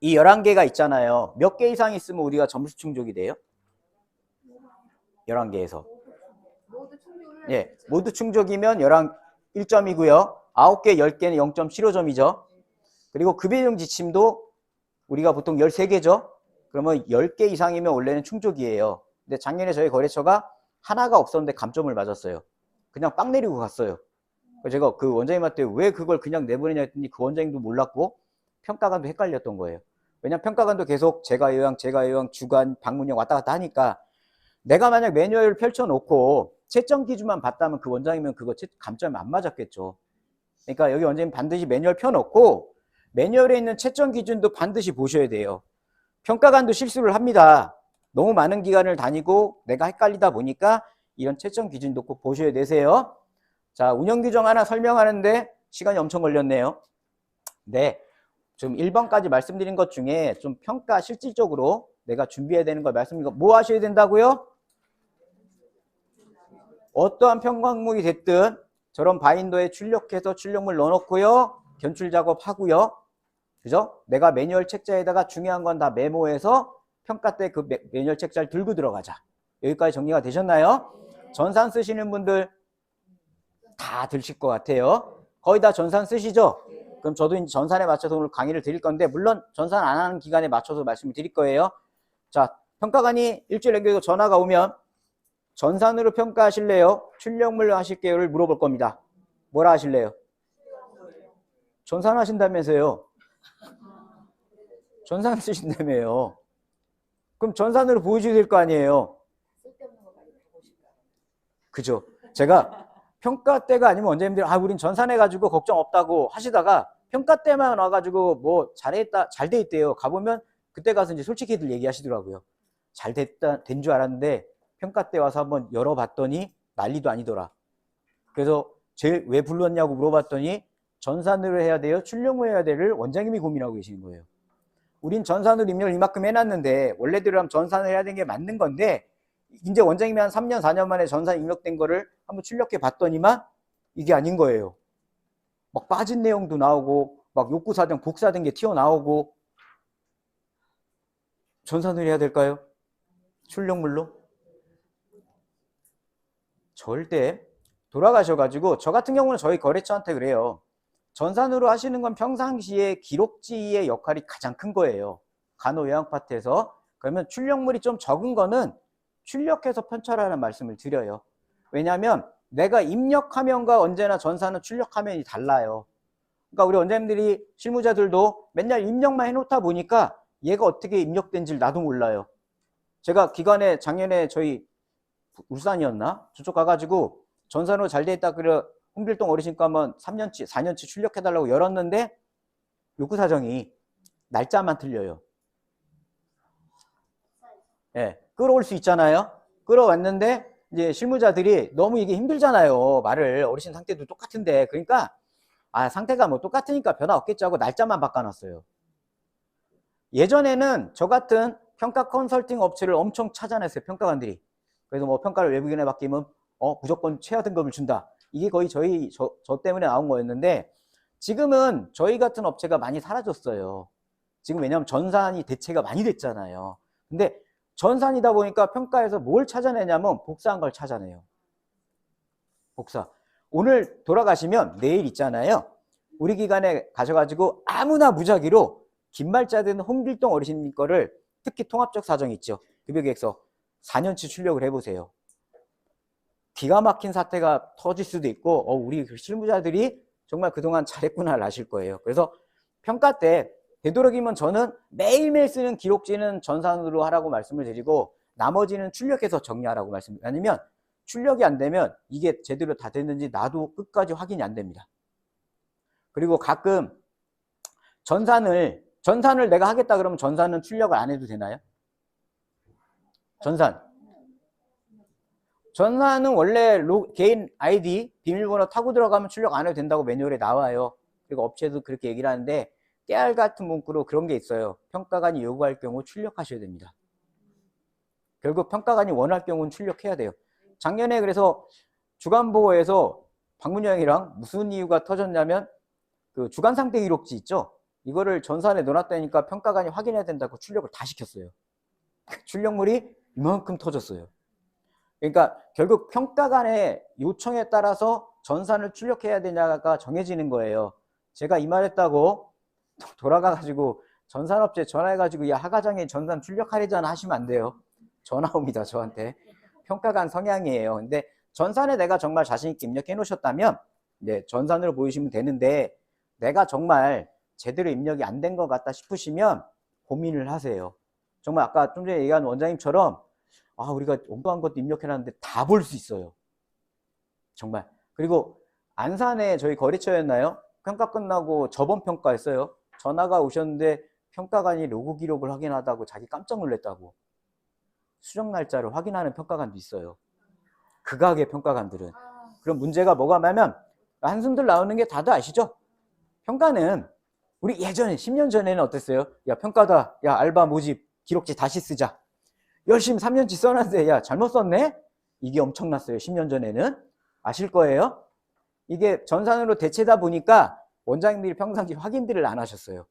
이 11개가 있잖아요. 몇 개 이상 있으면 우리가 점수 충족이 돼요? 11개에서. 예, 모두 충족이면 1점이고요. 9개, 10개는 0.75점이죠. 그리고 급여용 지침도 우리가 보통 13개죠. 그러면 10개 이상이면 원래는 충족이에요. 근데 작년에 저희 거래처가 하나가 없었는데 감점을 맞았어요. 그냥 빵 내리고 갔어요. 그래서 제가 그 원장님한테 왜 그걸 그냥 내보내냐 했더니 그 원장님도 몰랐고 평가관도 헷갈렸던 거예요. 왜냐면 평가관도 계속 제가 요양, 주간, 방문형 왔다 갔다 하니까 내가 만약 매뉴얼을 펼쳐놓고 채점 기준만 봤다면 그 원장이면 그거 감점이 안 맞았겠죠. 그러니까 여기 원장님 반드시 매뉴얼 펴놓고 매뉴얼에 있는 채점 기준도 반드시 보셔야 돼요. 평가관도 실수를 합니다. 너무 많은 기간을 다니고 내가 헷갈리다 보니까 이런 채점 기준도 꼭 보셔야 되세요. 자, 운영 규정 하나 설명하는데 시간이 엄청 걸렸네요. 네, 좀 1번까지 말씀드린 것 중에 좀 평가 실질적으로 내가 준비해야 되는 걸 말씀드린 거 뭐 하셔야 된다고요? 어떠한 평가 항목이 됐든 저런 바인더에 출력해서 출력물 넣어놓고요. 견출 작업하고요. 그죠? 내가 매뉴얼 책자에다가 중요한 건 다 메모해서 평가 때 그 매뉴얼 책자를 들고 들어가자. 여기까지 정리가 되셨나요? 전산 쓰시는 분들 다 들으실 것 같아요. 거의 다 전산 쓰시죠? 그럼 저도 이제 전산에 맞춰서 오늘 강의를 드릴 건데 물론 전산 안 하는 기간에 맞춰서 말씀을 드릴 거예요. 자, 평가관이 일주일 남겨도 전화가 오면 전산으로 평가하실래요? 출력물로 하실게요를 물어볼 겁니다. 뭐라 하실래요? 전산 하신다면서요. 전산 쓰신다며요. 그럼 전산으로 보여줘야 될 거 아니에요. 그죠? 제가 평가 때가 아니면 원장님들 우린 전산해가지고 걱정 없다고 하시다가 평가 때만 와가지고 뭐 잘했다 잘 돼 있대요. 가보면 그때 가서 이제 솔직히들 얘기하시더라고요. 잘 됐다 된 줄 알았는데 평가 때 와서 한번 열어봤더니 난리도 아니더라. 그래서 왜 불렀냐고 물어봤더니 전산으로 해야 돼요? 출력을 해야 돼를 원장님이 고민하고 계시는 거예요. 우린 전산으로 입력을 이만큼 해놨는데 원래대로 하면 전산을 해야 되는 게 맞는 건데 이제 원장님이 한 3년 4년 만에 전산 입력된 거를 한번 출력해 봤더니만 이게 아닌 거예요. 막 빠진 내용도 나오고 막 욕구사정 복사된 게 튀어나오고. 전산을 해야 될까요? 출력물로? 절대. 돌아가셔가지고 저 같은 경우는 저희 거래처한테 그래요. 전산으로 하시는 건 평상시에 기록지의 역할이 가장 큰 거예요. 간호 요양 파트에서. 그러면 출력물이 좀 적은 거는 출력해서 편찰하라는 말씀을 드려요. 왜냐하면 내가 입력 화면과 언제나 전산은 출력 화면이 달라요. 그러니까 우리 원장님들이 실무자들도 맨날 입력만 해놓다 보니까 얘가 어떻게 입력된지를 나도 몰라요. 제가 기관에 작년에 저희 울산이었나? 저쪽 가가지고 전산으로 잘 돼 있다 그래 홍길동 어르신과 한번 3년치 4년치 출력해달라고 열었는데 요구사정이 날짜만 틀려요. 예, 끌어올 수 있잖아요. 끌어왔는데 이제 실무자들이 너무 이게 힘들잖아요. 말을 어르신 상태도 똑같은데 그러니까 상태가 뭐 똑같으니까 변화 없겠지 하고 날짜만 바꿔놨어요. 예전에는 저 같은 평가 컨설팅 업체를 엄청 찾아냈어요. 평가관들이. 그래서 뭐 평가를 외부인에 맡기면 무조건 최하 등급을 준다. 이게 거의 저 때문에 나온 거였는데 지금은 저희 같은 업체가 많이 사라졌어요. 지금 왜냐하면 전산이 대체가 많이 됐잖아요. 근데 전산이다 보니까 평가에서 뭘 찾아내냐면 복사한 걸 찾아내요. 복사. 오늘 돌아가시면 내일 있잖아요. 우리 기관에 가셔가지고 아무나 무작위로 긴말자된 홍길동 어르신 거를 특히 통합적 사정 있죠. 급여계획서 4년치 출력을 해보세요. 기가 막힌 사태가 터질 수도 있고 우리 실무자들이 정말 그동안 잘했구나를 아실 거예요. 그래서 평가 때 되도록이면 저는 매일매일 쓰는 기록지는 전산으로 하라고 말씀을 드리고 나머지는 출력해서 정리하라고 말씀드려요. 아니면 출력이 안 되면 이게 제대로 다 됐는지 나도 끝까지 확인이 안 됩니다. 그리고 가끔 전산을 내가 하겠다 그러면 전산은 출력을 안 해도 되나요? 전산은 원래 개인 아이디 비밀번호 타고 들어가면 출력 안 해도 된다고 매뉴얼에 나와요. 그리고 업체도 그렇게 얘기를 하는데 깨알 같은 문구로 그런 게 있어요. 평가관이 요구할 경우 출력하셔야 됩니다. 결국 평가관이 원할 경우는 출력해야 돼요. 작년에 그래서 주간보고에서 방문여행이랑 무슨 이유가 터졌냐면 그 주간 상태 기록지 있죠. 이거를 전산에 넣어놨다니까 평가관이 확인해야 된다고 출력을 다 시켰어요. 출력물이 이만큼 터졌어요. 그러니까 결국 평가관의 요청에 따라서 전산을 출력해야 되냐가 정해지는 거예요. 제가 이 말했다고 돌아가가지고 전산업체 전화해가지고 야 하과장에 전산 출력하려잖아 하시면 안 돼요. 전화 옵니다 저한테. 평가관 성향이에요. 근데 전산에 내가 정말 자신있게 입력해 놓으셨다면 전산으로 보이시면 되는데 내가 정말 제대로 입력이 안 된 것 같다 싶으시면 고민을 하세요. 정말 아까 좀 전에 얘기한 원장님처럼 아, 우리가 엉뚱한 것도 입력해놨는데 다 볼 수 있어요. 정말. 그리고 안산에 저희 거래처였나요? 평가 끝나고 저번 평가했어요. 전화가 오셨는데 평가관이 로그 기록을 확인하다고 자기 깜짝 놀랐다고. 수정 날짜를 확인하는 평가관도 있어요. 극악의 평가관들은. 그럼 문제가 뭐가 많으면 한숨들 나오는 게 다들 아시죠? 평가는 우리 예전에 10년 전에는 어땠어요? 야, 평가다. 야, 알바 모집 기록지 다시 쓰자. 열심히 3년치 써놨는데 야, 잘못 썼네? 이게 엄청났어요. 10년 전에는. 아실 거예요? 이게 전산으로 대체다 보니까 원장님들이 평상시 확인들을 안 하셨어요.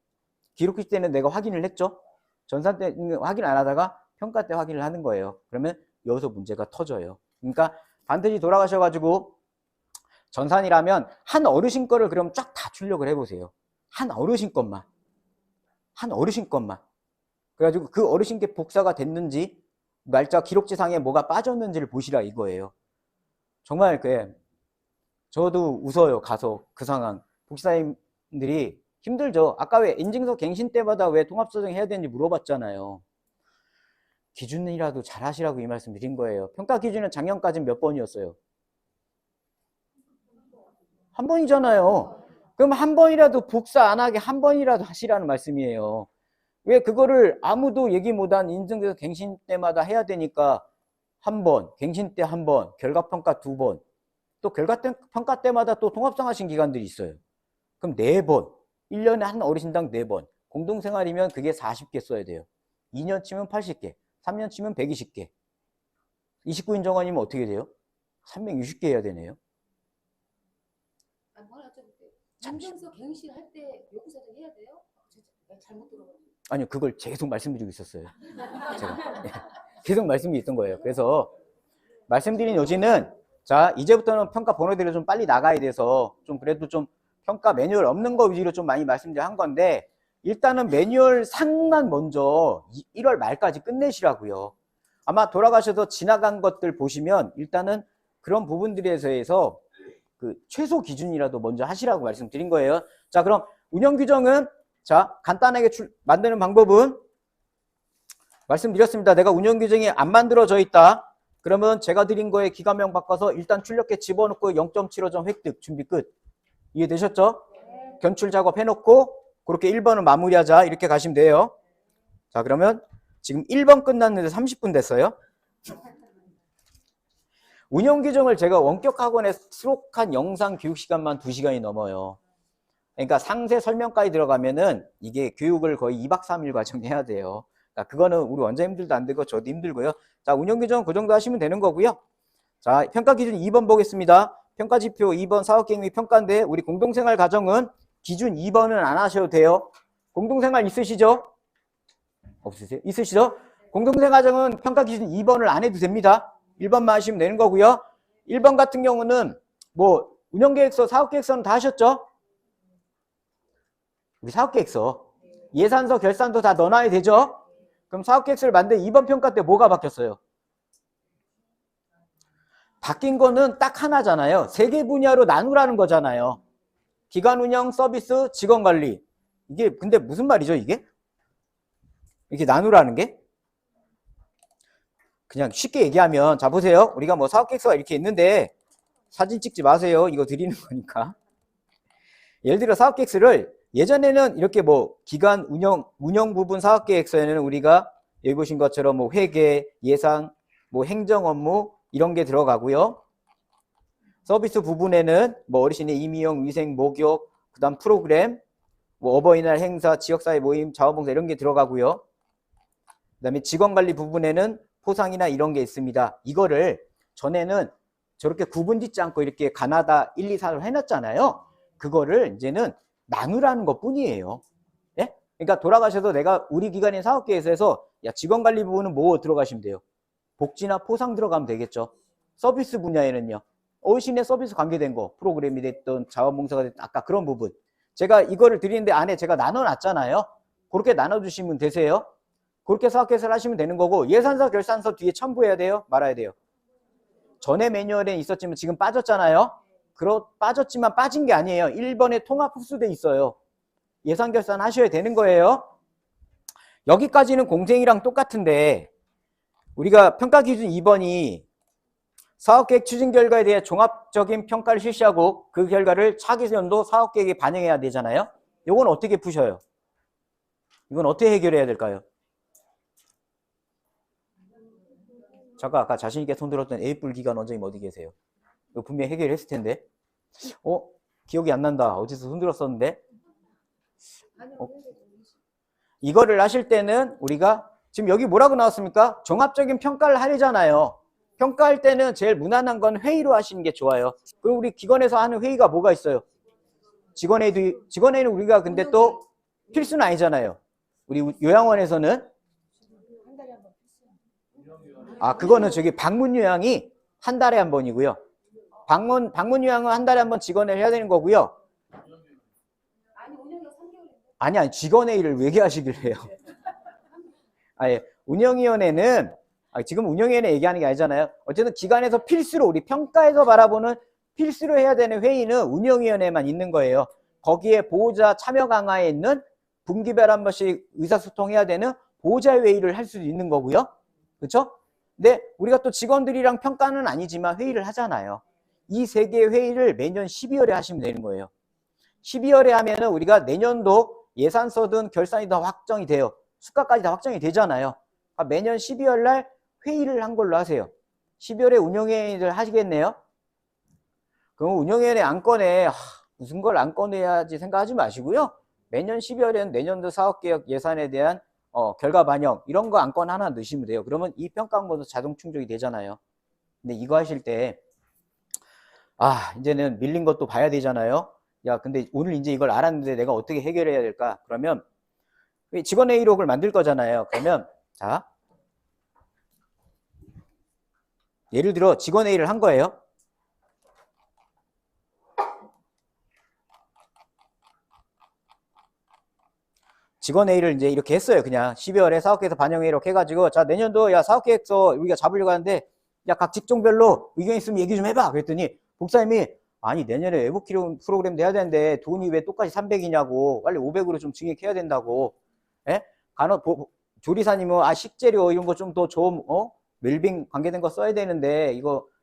기록지 때는 내가 확인을 했죠. 전산 때는 확인 안 하다가 평가 때 확인을 하는 거예요. 그러면 여기서 문제가 터져요. 그러니까 반드시 돌아가셔가지고 전산이라면 한 어르신 거를 그럼 쫙 다 출력을 해보세요. 한 어르신 것만. 한 어르신 것만. 그래가지고 그 어르신께 복사가 됐는지 날짜 기록지상에 뭐가 빠졌는지를 보시라 이거예요. 정말 저도 웃어요. 가서 그 상황. 복지사님들이 힘들죠. 아까 왜 인증서 갱신 때마다 왜 통합서정 해야 되는지 물어봤잖아요. 기준이라도 잘 하시라고 이 말씀 드린 거예요. 평가 기준은 작년까지는 몇 번이었어요? 한 번이잖아요. 그럼 한 번이라도 복사 안 하게 한 번이라도 하시라는 말씀이에요. 왜 그거를 아무도 얘기 못한 인증서 갱신 때마다 해야 되니까 한 번, 갱신 때 한 번, 결과평가 두 번, 또 결과평가 때마다 또 통합상하신 기관들이 있어요. 그럼 4번, 1년에 한 어르신당 4번, 공동생활이면 그게 40개 써야 돼요. 2년 치면 80개, 3년 치면 120개. 29인 정원이면 어떻게 돼요? 360개 해야 되네요. 인증서 갱신할 때 요구사항 해야 돼요? 내가 잘못 들어가지고. 아니요, 그걸 계속 말씀드리고 있었어요. 제가. 계속 말씀이 있던 거예요. 그래서 말씀드린 요지는 자, 이제부터는 평가 번호들이 좀 빨리 나가야 돼서 좀 그래도 좀 평가 매뉴얼 없는 거 위주로 좀 많이 말씀드린 건데 일단은 매뉴얼 상만 먼저 1월 말까지 끝내시라고요. 아마 돌아가셔서 지나간 것들 보시면 일단은 그런 부분들에 대해서 그 최소 기준이라도 먼저 하시라고 말씀드린 거예요. 자, 그럼 운영 규정은 자, 간단하게 만드는 방법은 말씀드렸습니다. 내가 운영 규정이 안 만들어져 있다. 그러면 제가 드린 거에 기관명 바꿔서 일단 출력해 집어넣고 0.75점 획득 준비 끝. 이해되셨죠? 네. 견출 작업 해놓고 그렇게 1번을 마무리하자 이렇게 가시면 돼요. 자, 그러면 지금 1번 끝났는데 30분 됐어요. 운영 규정을 제가 원격 학원에 수록한 영상 교육 시간만 2시간이 넘어요. 그러니까 상세 설명까지 들어가면은 이게 교육을 거의 2박 3일 과정 해야 돼요. 그러니까 그거는 우리 원장님들도 안 되고 저도 힘들고요. 자, 운영 규정 그 정도 하시면 되는 거고요. 자, 평가 기준 2번 보겠습니다. 평가 지표 2번 사업계획 및 평가인데 우리 공동생활 과정은 기준 2번은 안 하셔도 돼요. 공동생활 있으시죠? 없으세요? 있으시죠? 공동생활 과정은 평가 기준 2번을 안 해도 됩니다. 1번만 하시면 되는 거고요. 1번 같은 경우는 뭐 운영계획서, 사업계획서는 다 하셨죠? 우리 사업계획서, 예산서, 결산도 다 넣어놔야 되죠? 그럼 사업계획서를 만든 2번 평가 때 뭐가 바뀌었어요? 바뀐 거는 딱 하나잖아요. 3개 분야로 나누라는 거잖아요. 기관 운영, 서비스, 직원 관리. 이게 근데 무슨 말이죠, 이게? 이렇게 나누라는 게? 그냥 쉽게 얘기하면 자 보세요. 우리가 뭐 사업계획서가 이렇게 있는데 사진 찍지 마세요. 이거 드리는 거니까. 예를 들어 사업계획서를 예전에는 이렇게 뭐 기관 운영 부분 사업계획서에는 우리가 여기 보신 것처럼 뭐 회계, 예산, 뭐 행정 업무 이런 게 들어가고요. 서비스 부분에는 뭐 어르신의 임의용, 위생, 목욕, 그다음 프로그램, 뭐 어버이날 행사, 지역사회 모임, 자원봉사 이런 게 들어가고요. 그다음에 직원관리 부분에는 포상이나 이런 게 있습니다. 이거를 전에는 저렇게 구분 짓지 않고 이렇게 가나다 1, 2, 4를 해놨잖아요. 그거를 이제는 나누라는 것 뿐이에요. 예? 그러니까 돌아가셔서 내가 우리 기관인 사업계획서에서 야, 직원관리 부분은 뭐 들어가시면 돼요? 복지나 포상 들어가면 되겠죠. 서비스 분야에는요. 어르신의 서비스 관계된 거, 프로그램이 됐든 자원봉사가 됐든 아까 그런 부분. 제가 이거를 드리는데 안에 제가 나눠놨잖아요. 그렇게 나눠주시면 되세요. 그렇게 사업계획서를 하시면 되는 거고 예산서, 결산서 뒤에 첨부해야 돼요? 말아야 돼요? 전에 매뉴얼에 있었지만 지금 빠졌잖아요. 빠졌지만 빠진 게 아니에요. 1번에 통합 흡수돼 있어요. 예산 결산 하셔야 되는 거예요. 여기까지는 공생이랑 똑같은데 우리가 평가 기준 2번이 사업계획 추진 결과에 대해 종합적인 평가를 실시하고 그 결과를 차기 연도 사업계획에 반영해야 되잖아요. 이건 어떻게 푸셔요? 이건 어떻게 해결해야 될까요? 잠깐 아까 자신 있게 손 들었던 A뿔 기관 원장님 어디 계세요? 이거 분명히 해결했을 텐데. 기억이 안 난다. 어디서 손 들었었는데. 아니, 이거를 하실 때는 우리가 지금 여기 뭐라고 나왔습니까? 종합적인 평가를 하려잖아요. 평가할 때는 제일 무난한 건 회의로 하시는 게 좋아요. 그리고 우리 기관에서 하는 회의가 뭐가 있어요? 직원회의는 우리가 근데 또 필수는 아니잖아요. 우리 요양원에서는 한 달에 한 번 필수야. 그거는 저기 방문 요양이 한 달에 한 번이고요. 방문 요양은 한 달에 한 번 직원회 해야 되는 거고요. 아니, 운영료 3개월인데. 아니 직원회의를 왜 하시길 해요? 아예 운영위원회는 지금 운영위원회 얘기하는 게 아니잖아요. 어쨌든 기관에서 필수로 우리 평가에서 바라보는 필수로 해야 되는 회의는 운영위원회만 있는 거예요. 거기에 보호자 참여 강화에 있는 분기별 한 번씩 의사소통해야 되는 보호자 회의를 할 수도 있는 거고요. 그렇죠? 근데 우리가 또 직원들이랑 평가는 아니지만 회의를 하잖아요. 이 세 개의 회의를 매년 12월에 하시면 되는 거예요. 12월에 하면은 우리가 내년도 예산서든 결산이 다 확정이 돼요. 수가까지 다 확정이 되잖아요. 매년 12월 날 회의를 한 걸로 하세요. 12월에 운영회의를 하시겠네요. 그럼 운영회의 안건에 무슨 걸 안 꺼내야지 생각하지 마시고요. 매년 12월에는 내년도 사업개혁 예산에 대한 결과 반영 이런 거 안건 하나 넣으시면 돼요. 그러면 이 평가항목도 자동 충족이 되잖아요. 근데 이거 하실 때 이제는 밀린 것도 봐야 되잖아요. 야 근데 오늘 이제 이걸 알았는데 내가 어떻게 해결해야 될까? 그러면 직원회의록을 만들 거잖아요. 그러면 자 예를 들어 직원회의를 한 거예요. 직원회의를 이제 이렇게 했어요. 그냥 12월에 사업계획서 반영회의록 해가지고 자 내년도 야 사업계획서 우리가 잡으려고 하는데 야 각 직종별로 의견 있으면 얘기 좀 해봐. 그랬더니 복사님이 아니 내년에 외부 키움 프로그램 내야 되는데 돈이 왜 똑같이 300이냐고 빨리 500으로 좀 증액해야 된다고. 예? 조리사님은 식재료 이런 거 좀 더 좀 웰빙 관계된 거 써야 되는데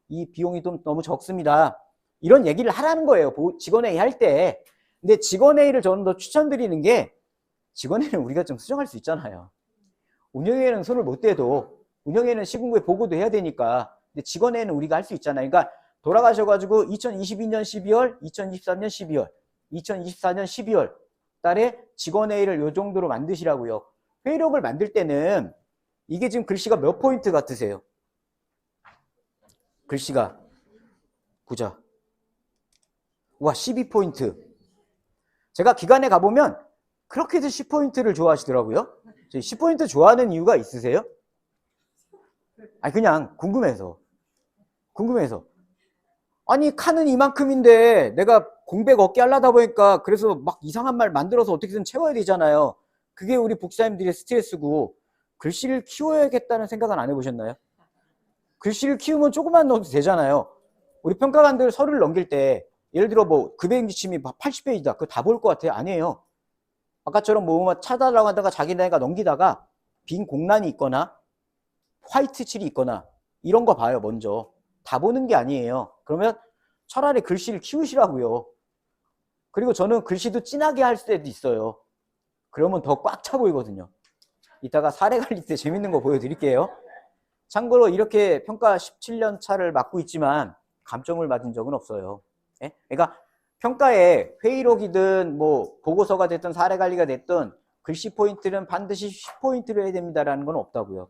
이 비용이 좀 너무 적습니다. 이런 얘기를 하라는 거예요. 직원회의 할 때. 근데 직원회의를 저는 더 추천드리는 게 직원회의는 우리가 좀 수정할 수 있잖아요. 운영회의는 손을 못 대도 운영회의는 시군구에 보고도 해야 되니까. 근데 직원회의는 우리가 할 수 있잖아요. 그러니까 돌아가셔가지고 2022년 12월, 2023년 12월, 2024년 12월 달에 직원회의를 요 정도로 만드시라고요. 회의록을 만들 때는 이게 지금 글씨가 몇 포인트 같으세요? 글씨가 보자. 와 12포인트. 제가 기관에 가보면 그렇게도 10포인트를 좋아하시더라고요. 10포인트 좋아하는 이유가 있으세요? 그냥 궁금해서. 아니 칸은 이만큼인데 내가 공백 없게 하려다 보니까 그래서 막 이상한 말 만들어서 어떻게든 채워야 되잖아요. 그게 우리 복사님들의 스트레스고 글씨를 키워야겠다는 생각은 안 해보셨나요? 글씨를 키우면 조금만 넣어도 되잖아요. 우리 평가관들 서류를 넘길 때 예를 들어 뭐 급여행 지침이 80페이지다. 그거 다 볼 것 같아요? 아니에요. 아까처럼 뭐 찾아달라고 하다가 자기네가 넘기다가 빈 공란이 있거나 화이트 칠이 있거나 이런 거 봐요. 먼저. 다 보는 게 아니에요. 그러면 차라리 글씨를 키우시라고요. 그리고 저는 글씨도 진하게 할 때도 있어요. 그러면 더 꽉 차 보이거든요. 이따가 사례 갈릴 때 재밌는 거 보여드릴게요. 참고로 이렇게 평가 17년 차를 맡고 있지만 감점을 받은 적은 없어요. 예? 그러니까 평가에 회의록이든 뭐 보고서가 됐든 사례 관리가 됐든 글씨 포인트는 반드시 10포인트로 해야 됩니다라는 건 없다고요.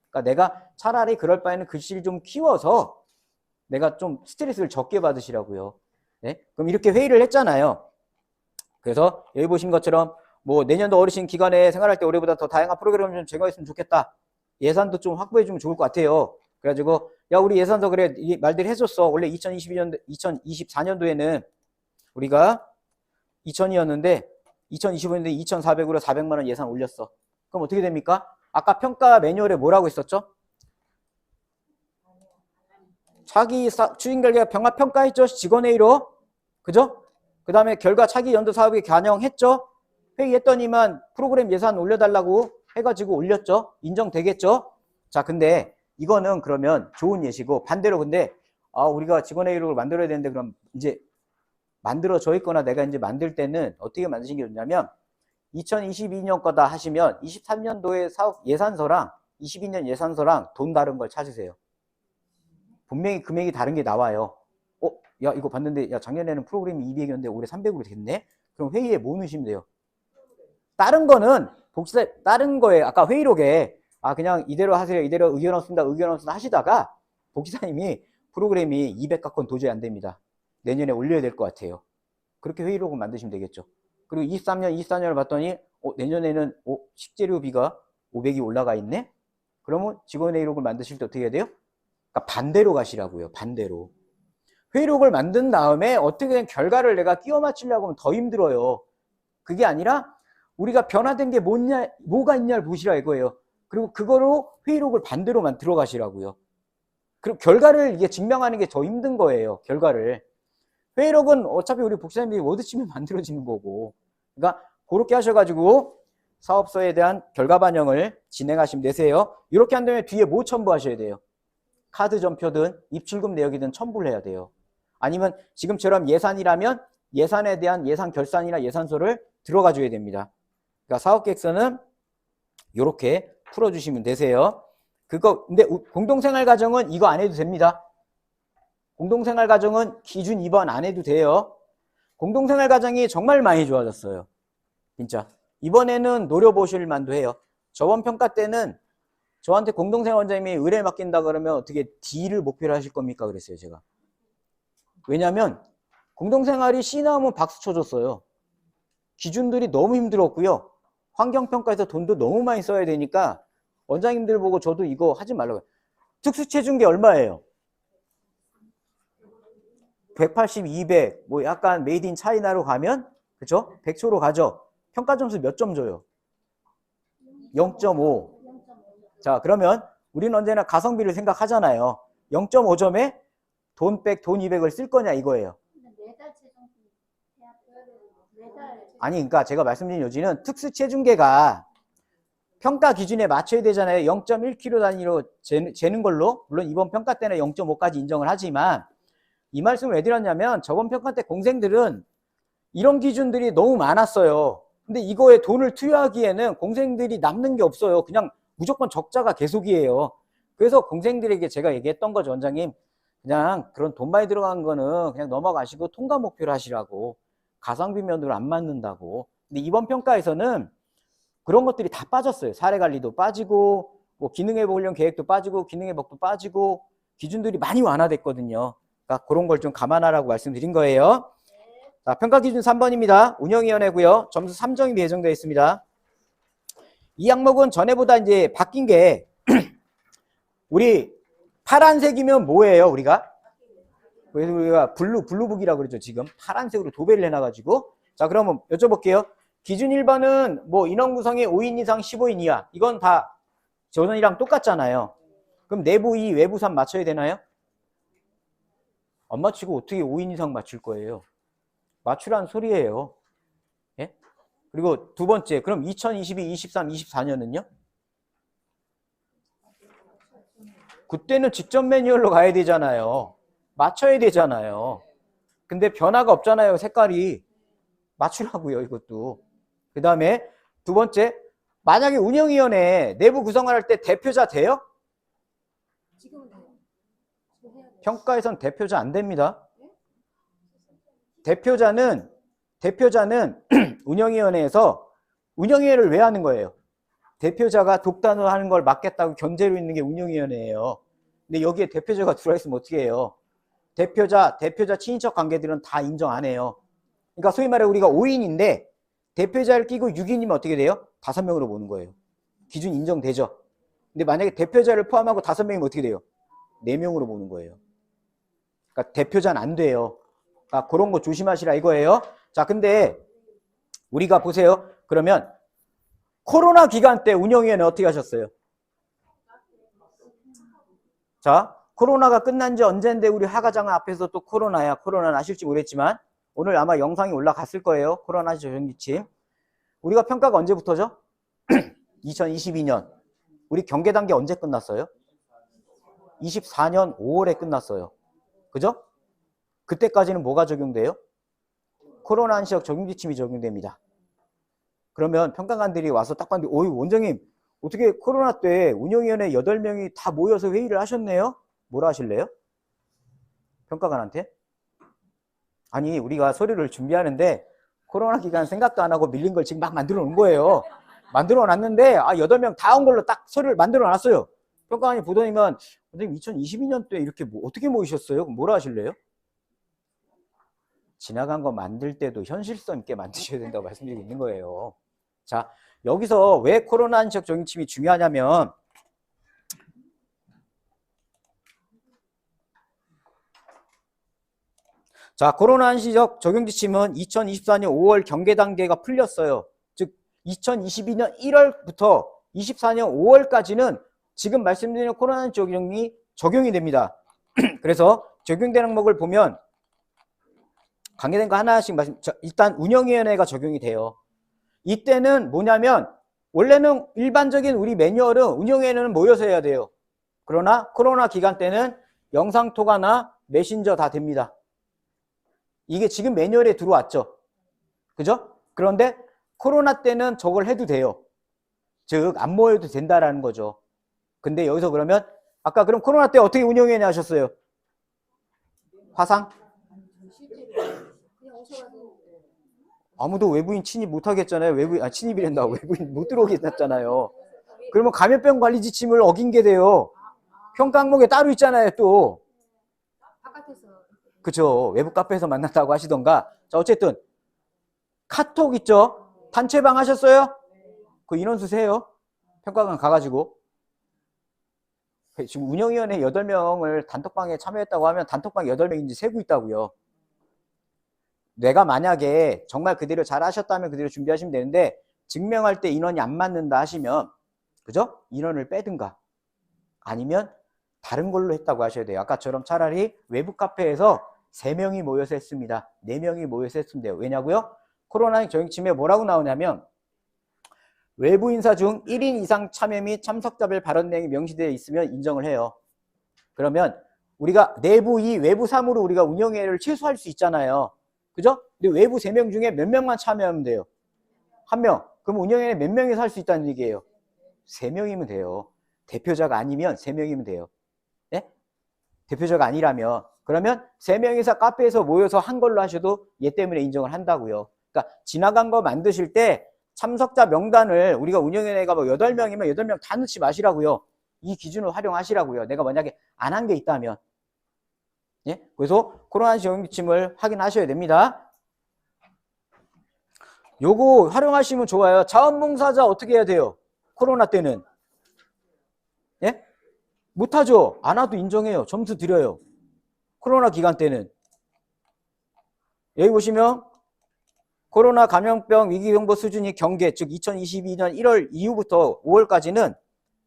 그러니까 내가 차라리 그럴 바에는 글씨를 좀 키워서 내가 좀 스트레스를 적게 받으시라고요. 네? 그럼 이렇게 회의를 했잖아요. 그래서 여기 보신 것처럼 뭐 내년도 어르신 기관에 생활할 때 올해보다 더 다양한 프로그램을 좀 제공했으면 좋겠다. 예산도 좀 확보해주면 좋을 것 같아요. 그래가지고 야 우리 예산서 그래 이 말들 해줬어. 원래 2024년도에는 우리가 2000이었는데 2025년도에 2,400으로 400만 원 예산 올렸어. 그럼 어떻게 됩니까? 아까 평가 매뉴얼에 뭐라고 했었죠? 차기 추진 결과 병합 평가했죠. 직원회의로. 그죠? 그 다음에 결과 차기 연도 사업에 반영했죠. 회의했더니만 프로그램 예산 올려달라고 해가지고 올렸죠. 인정되겠죠? 자, 근데 이거는 그러면 좋은 예시고, 반대로 근데 우리가 직원회의록을 만들어야 되는데 그럼 이제 만들어져 있거나 내가 이제 만들 때는 어떻게 만드신 게 좋냐면 2022년 거다 하시면 23년도에 사업 예산서랑 22년 예산서랑 돈 다른 걸 찾으세요. 분명히 금액이 다른 게 나와요. 야 이거 봤는데 야 작년에는 프로그램이 200이었는데 올해 300으로 됐네? 그럼 회의에 뭐 넣으시면 돼요? 다른 거는 다른 거에 아까 회의록에 그냥 이대로 하세요. 이대로 의견 없습니다. 하시다가 복지사님이 프로그램이 200 갖고는 도저히 안 됩니다. 내년에 올려야 될 것 같아요. 그렇게 회의록을 만드시면 되겠죠. 그리고 24년을 봤더니 내년에는 식재료비가 500이 올라가 있네? 그러면 직원회의록을 만드실 때 어떻게 해야 돼요? 그러니까 반대로 가시라고요. 반대로. 회의록을 만든 다음에 어떻게든 결과를 내가 끼워 맞추려고 하면 더 힘들어요. 그게 아니라 우리가 변화된 게 뭐가 있냐를 보시라 이거예요. 그리고 그거로 회의록을 반대로만 들어가시라고요. 그리고 결과를 이게 증명하는 게 더 힘든 거예요. 결과를. 회의록은 어차피 우리 복사님들이 워드 치면 만들어지는 거고. 그러니까 그렇게 하셔가지고 사업서에 대한 결과 반영을 진행하시면 되세요. 이렇게 한 다음에 뒤에 뭐 첨부하셔야 돼요? 카드 전표든 입출금 내역이든 첨부를 해야 돼요. 아니면 지금처럼 예산이라면 예산에 대한 예산 결산이나 예산서를 들어가 줘야 됩니다. 그러니까 사업계획서는 이렇게 풀어주시면 되세요. 근데 공동생활가정은 이거 안 해도 됩니다. 공동생활가정은 기준 2번 안 해도 돼요. 공동생활가정이 정말 많이 좋아졌어요. 진짜. 이번에는 노려보실 만도 해요. 저번 평가 때는 저한테 공동생활원장님이 의뢰 맡긴다 그러면 어떻게 D를 목표로 하실 겁니까? 그랬어요, 제가. 왜냐면 공동생활이 C 나오면 박수 쳐줬어요. 기준들이 너무 힘들었고요. 환경평가에서 돈도 너무 많이 써야 되니까 원장님들 보고 저도 이거 하지 말라고 해요. 특수체중계 얼마예요? 180, 200, 뭐 약간 메이드 인 차이나로 가면, 그쵸? 100초로 가죠? 평가 점수 몇 점 줘요? 0.5. 자, 그러면 우리는 언제나 가성비를 생각하잖아요. 0.5점에 돈 100, 돈 200을 쓸 거냐 이거예요. 아니, 그러니까 제가 말씀드린 요지는 특수체중계가 평가 기준에 맞춰야 되잖아요. 0.1kg 단위로 재는 걸로. 물론 이번 평가 때는 0.5까지 인정을 하지만 이 말씀을 왜 드렸냐면 저번 평가 때 공생들은 이런 기준들이 너무 많았어요. 근데 이거에 돈을 투여하기에는 공생들이 남는 게 없어요. 그냥 무조건 적자가 계속이에요. 그래서 공생들에게 제가 얘기했던 거죠, 원장님. 그냥 그런 돈 많이 들어간 거는 그냥 넘어가시고 통과 목표로 하시라고. 가성비 면으로 안 맞는다고. 근데 이번 평가에서는 그런 것들이 다 빠졌어요. 사례관리도 빠지고 뭐 기능회복 훈련 계획도 빠지고 기능회복도 빠지고 기준들이 많이 완화됐거든요. 그러니까 그런 걸 좀 감안하라고 말씀드린 거예요. 자, 평가 기준 3번입니다. 운영위원회고요. 점수 3점이 배정되어 있습니다. 이 항목은 전에보다 이제 바뀐 게 우리 파란색이면 뭐예요, 우리가? 그래서 우리가 블루북이라고 그러죠, 지금. 파란색으로 도배를 해놔가지고. 자, 그러면 여쭤볼게요. 기준 1번은 뭐 인원 구성이 5인 이상 15인 이하. 이건 다 저번이랑 똑같잖아요. 그럼 내부 2, 외부 3 맞춰야 되나요? 안 맞추고 어떻게 5인 이상 맞출 거예요? 맞추라는 소리예요. 예? 그리고 두 번째, 그럼 2022, 23, 24년은요? 그때는 직전 매뉴얼로 가야 되잖아요. 맞춰야 되잖아요. 근데 변화가 없잖아요, 색깔이. 맞추라고요, 이것도. 그 다음에 두 번째, 만약에 운영위원회 내부 구성을 할 때 대표자 돼요? 지금은 돼요. 지금 해야 돼요. 평가에선 대표자 안 됩니다. 대표자는 운영위원회에서 운영위원회를 왜 하는 거예요? 대표자가 독단으로 하는 걸 막겠다고 견제로 있는 게 운영위원회예요. 근데 여기에 대표자가 들어와 있으면 어떻게 해요? 대표자 친인척 관계들은 다 인정 안 해요. 그러니까 소위 말해 우리가 5인인데 대표자를 끼고 6인이면 어떻게 돼요? 5명으로 보는 거예요. 기준 인정되죠? 근데 만약에 대표자를 포함하고 5명이면 어떻게 돼요? 4명으로 보는 거예요. 그러니까 대표자는 안 돼요. 그러니까 그런 거 조심하시라 이거예요. 자, 근데 우리가 보세요. 그러면 코로나 기간 때 운영위원회 어떻게 하셨어요? 자, 코로나가 끝난 지 언젠데 우리 하가장 앞에서 또 코로나야. 코로나는 아실지 모르겠지만 오늘 아마 영상이 올라갔을 거예요. 코로나 조정기침. 우리가 평가가 언제부터죠? 2022년. 우리 경계 단계 언제 끝났어요? 2024년 5월에 끝났어요. 그죠? 그때까지는 뭐가 적용돼요? 코로나 한시적 적용지침이 적용됩니다. 그러면 평가관들이 와서 딱 봤는데, 오이, 원장님, 어떻게 코로나 때 운영위원회 8명이 다 모여서 회의를 하셨네요? 뭐라 하실래요? 평가관한테? 아니, 우리가 서류를 준비하는데 코로나 기간 생각도 안 하고 밀린 걸 지금 막 만들어 놓은 거예요. 만들어 놨는데, 8명 다 온 걸로 딱 서류를 만들어 놨어요. 평가관이 보더니만, 선생님, 2022년 때 이렇게 어떻게 모이셨어요? 그럼 뭐라 하실래요? 지나간 거 만들 때도 현실성 있게 만드셔야 된다고 말씀드리고 있는 거예요. 자, 여기서 왜 코로나 한시적 적용지침이 중요하냐면, 자, 코로나 한시적 적용지침은 2024년 5월 경계 단계가 풀렸어요. 즉 2022년 1월부터 24년 5월까지는 지금 말씀드린 코로나 한시적 적용이 됩니다. 그래서 적용되는 항목을 보면 관계된 거 하나씩 일단 운영위원회가 적용이 돼요. 이때는 뭐냐면 원래는 일반적인 우리 매뉴얼은 운영위원회는 모여서 해야 돼요. 그러나 코로나 기간 때는 영상통화나 메신저 다 됩니다. 이게 지금 매뉴얼에 들어왔죠. 그죠? 그런데 코로나 때는 저걸 해도 돼요. 즉 안 모여도 된다라는 거죠. 근데 여기서 그러면 아까 그럼 코로나 때 어떻게 운영위원회 하셨어요? 화상? 아무도 외부인 침입 못 하겠잖아요. 침입이란다. 외부인 못 들어오게 했잖아요. 그러면 감염병 관리 지침을 어긴 게 돼요. 평가 항목에 따로 있잖아요, 또. 바깥에서. 그죠. 외부 카페에서 만났다고 하시던가. 자, 어쨌든 카톡 있죠. 단체방 하셨어요? 그 인원수 세요. 평가관 가가지고. 지금 운영위원회 8명을 단톡방에 참여했다고 하면 단톡방 8명인지 세고 있다고요. 내가 만약에 정말 그대로 잘 하셨다면 그대로 준비하시면 되는데 증명할 때 인원이 안 맞는다 하시면 그죠? 인원을 빼든가 아니면 다른 걸로 했다고 하셔야 돼요. 아까처럼 차라리 외부 카페에서 3명이 모여서 했습니다. 4명이 모여서 했으면 돼요. 왜냐고요? 코로나 적용지침에 뭐라고 나오냐면 외부 인사 중 1인 이상 참여 및 참석자별 발언 내용이 명시되어 있으면 인정을 해요. 그러면 우리가 내부 2, 외부 3으로 우리가 운영회를 최소화할 수 있잖아요. 그죠? 근데 외부 3명 중에 몇 명만 참여하면 돼요? 1명. 그럼 운영회에 몇 명이서 할 수 있다는 얘기예요? 3명이면 돼요. 대표자가 아니면 3명이면 돼요. 네? 대표자가 아니라면. 그러면 3명이서 카페에서 모여서 한 걸로 하셔도 얘 때문에 인정을 한다고요. 그러니까 지나간 거 만드실 때 참석자 명단을 우리가 운영위원회가 뭐 8명이면 8명 다 넣지 마시라고요. 이 기준을 활용하시라고요. 내가 만약에 안 한 게 있다면. 예? 그래서 코로나 적용지침을 확인하셔야 됩니다. 요거 활용하시면 좋아요. 자원봉사자 어떻게 해야 돼요? 코로나 때는. 예? 못하죠. 안 와도 인정해요. 점수 드려요. 코로나 기간 때는. 여기 보시면 코로나 감염병 위기경보 수준이 경계, 즉 2022년 1월 이후부터 5월까지는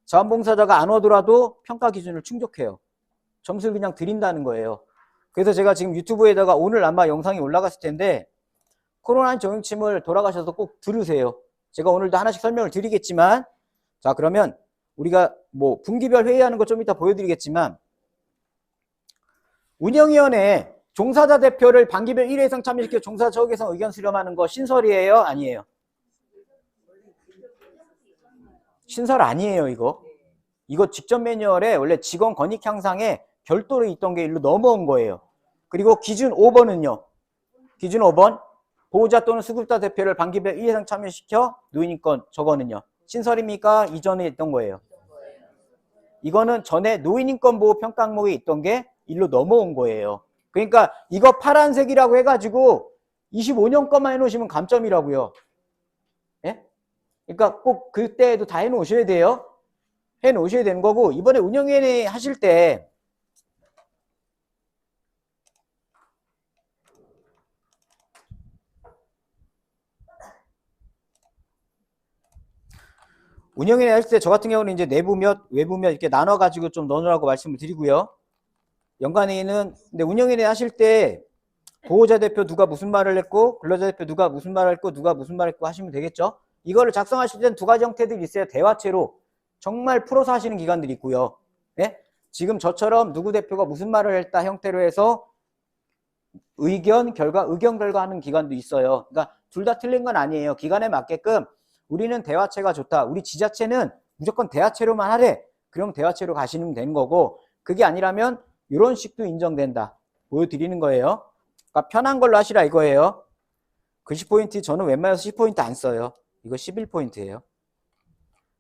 자원봉사자가 안 오더라도 평가 기준을 충족해요. 점수를 그냥 드린다는 거예요. 그래서 제가 지금 유튜브에다가 오늘 아마 영상이 올라갔을 텐데 코로나 적용지침을 돌아가셔서 꼭 들으세요. 제가 오늘도 하나씩 설명을 드리겠지만 자 그러면 우리가 뭐 분기별 회의하는 거 좀 이따 보여드리겠지만 운영위원회 종사자 대표를 반기별 1회 이상 참여시켜 종사자 적외선 의견 수렴하는 거 신설이에요? 아니에요? 신설 아니에요, 이거. 이거 직전 매뉴얼에 원래 직원 권익 향상에 별도로 있던 게 일로 넘어온 거예요. 그리고 기준 5번은요. 기준 5번. 보호자 또는 수급자 대표를 반기별 1회 이상 참여시켜 노인인권 저거는요. 신설입니까? 이전에 있던 거예요. 이거는 전에 노인인권 보호 평가 항목에 있던 게 일로 넘어온 거예요. 그러니까 이거 파란색이라고 해가지고 25년 것만 해놓으시면 감점이라고요. 예? 그러니까 꼭 그때에도 다 해놓으셔야 돼요. 해놓으셔야 되는 거고 이번에 운영위원회 하실 때 운영위원회 할 때 저 같은 경우는 이제 내부 몇 외부 몇 이렇게 나눠가지고 좀 넣으라고 말씀을 드리고요. 연간회의는 근데 운영위원회 하실 때 보호자 대표 누가 무슨 말을 했고 근로자 대표 누가 무슨 말을 했고 누가 무슨 말을 했고 하시면 되겠죠. 이거를 작성하실 때는 두 가지 형태들이 있어요. 대화체로 정말 풀어서 하시는 기관들이 있고요. 네? 지금 저처럼 누구 대표가 무슨 말을 했다 형태로 해서 의견, 결과 하는 기관도 있어요. 그러니까 둘 다 틀린 건 아니에요. 기관에 맞게끔 우리는 대화체가 좋다. 우리 지자체는 무조건 대화체로만 하래. 그럼 대화체로 가시면 되는 거고, 그게 아니라면 이런 식도 인정된다. 보여드리는 거예요. 그러니까 편한 걸로 하시라 이거예요. 그 10포인트 저는 웬만해서 10포인트 안 써요. 이거 11포인트예요.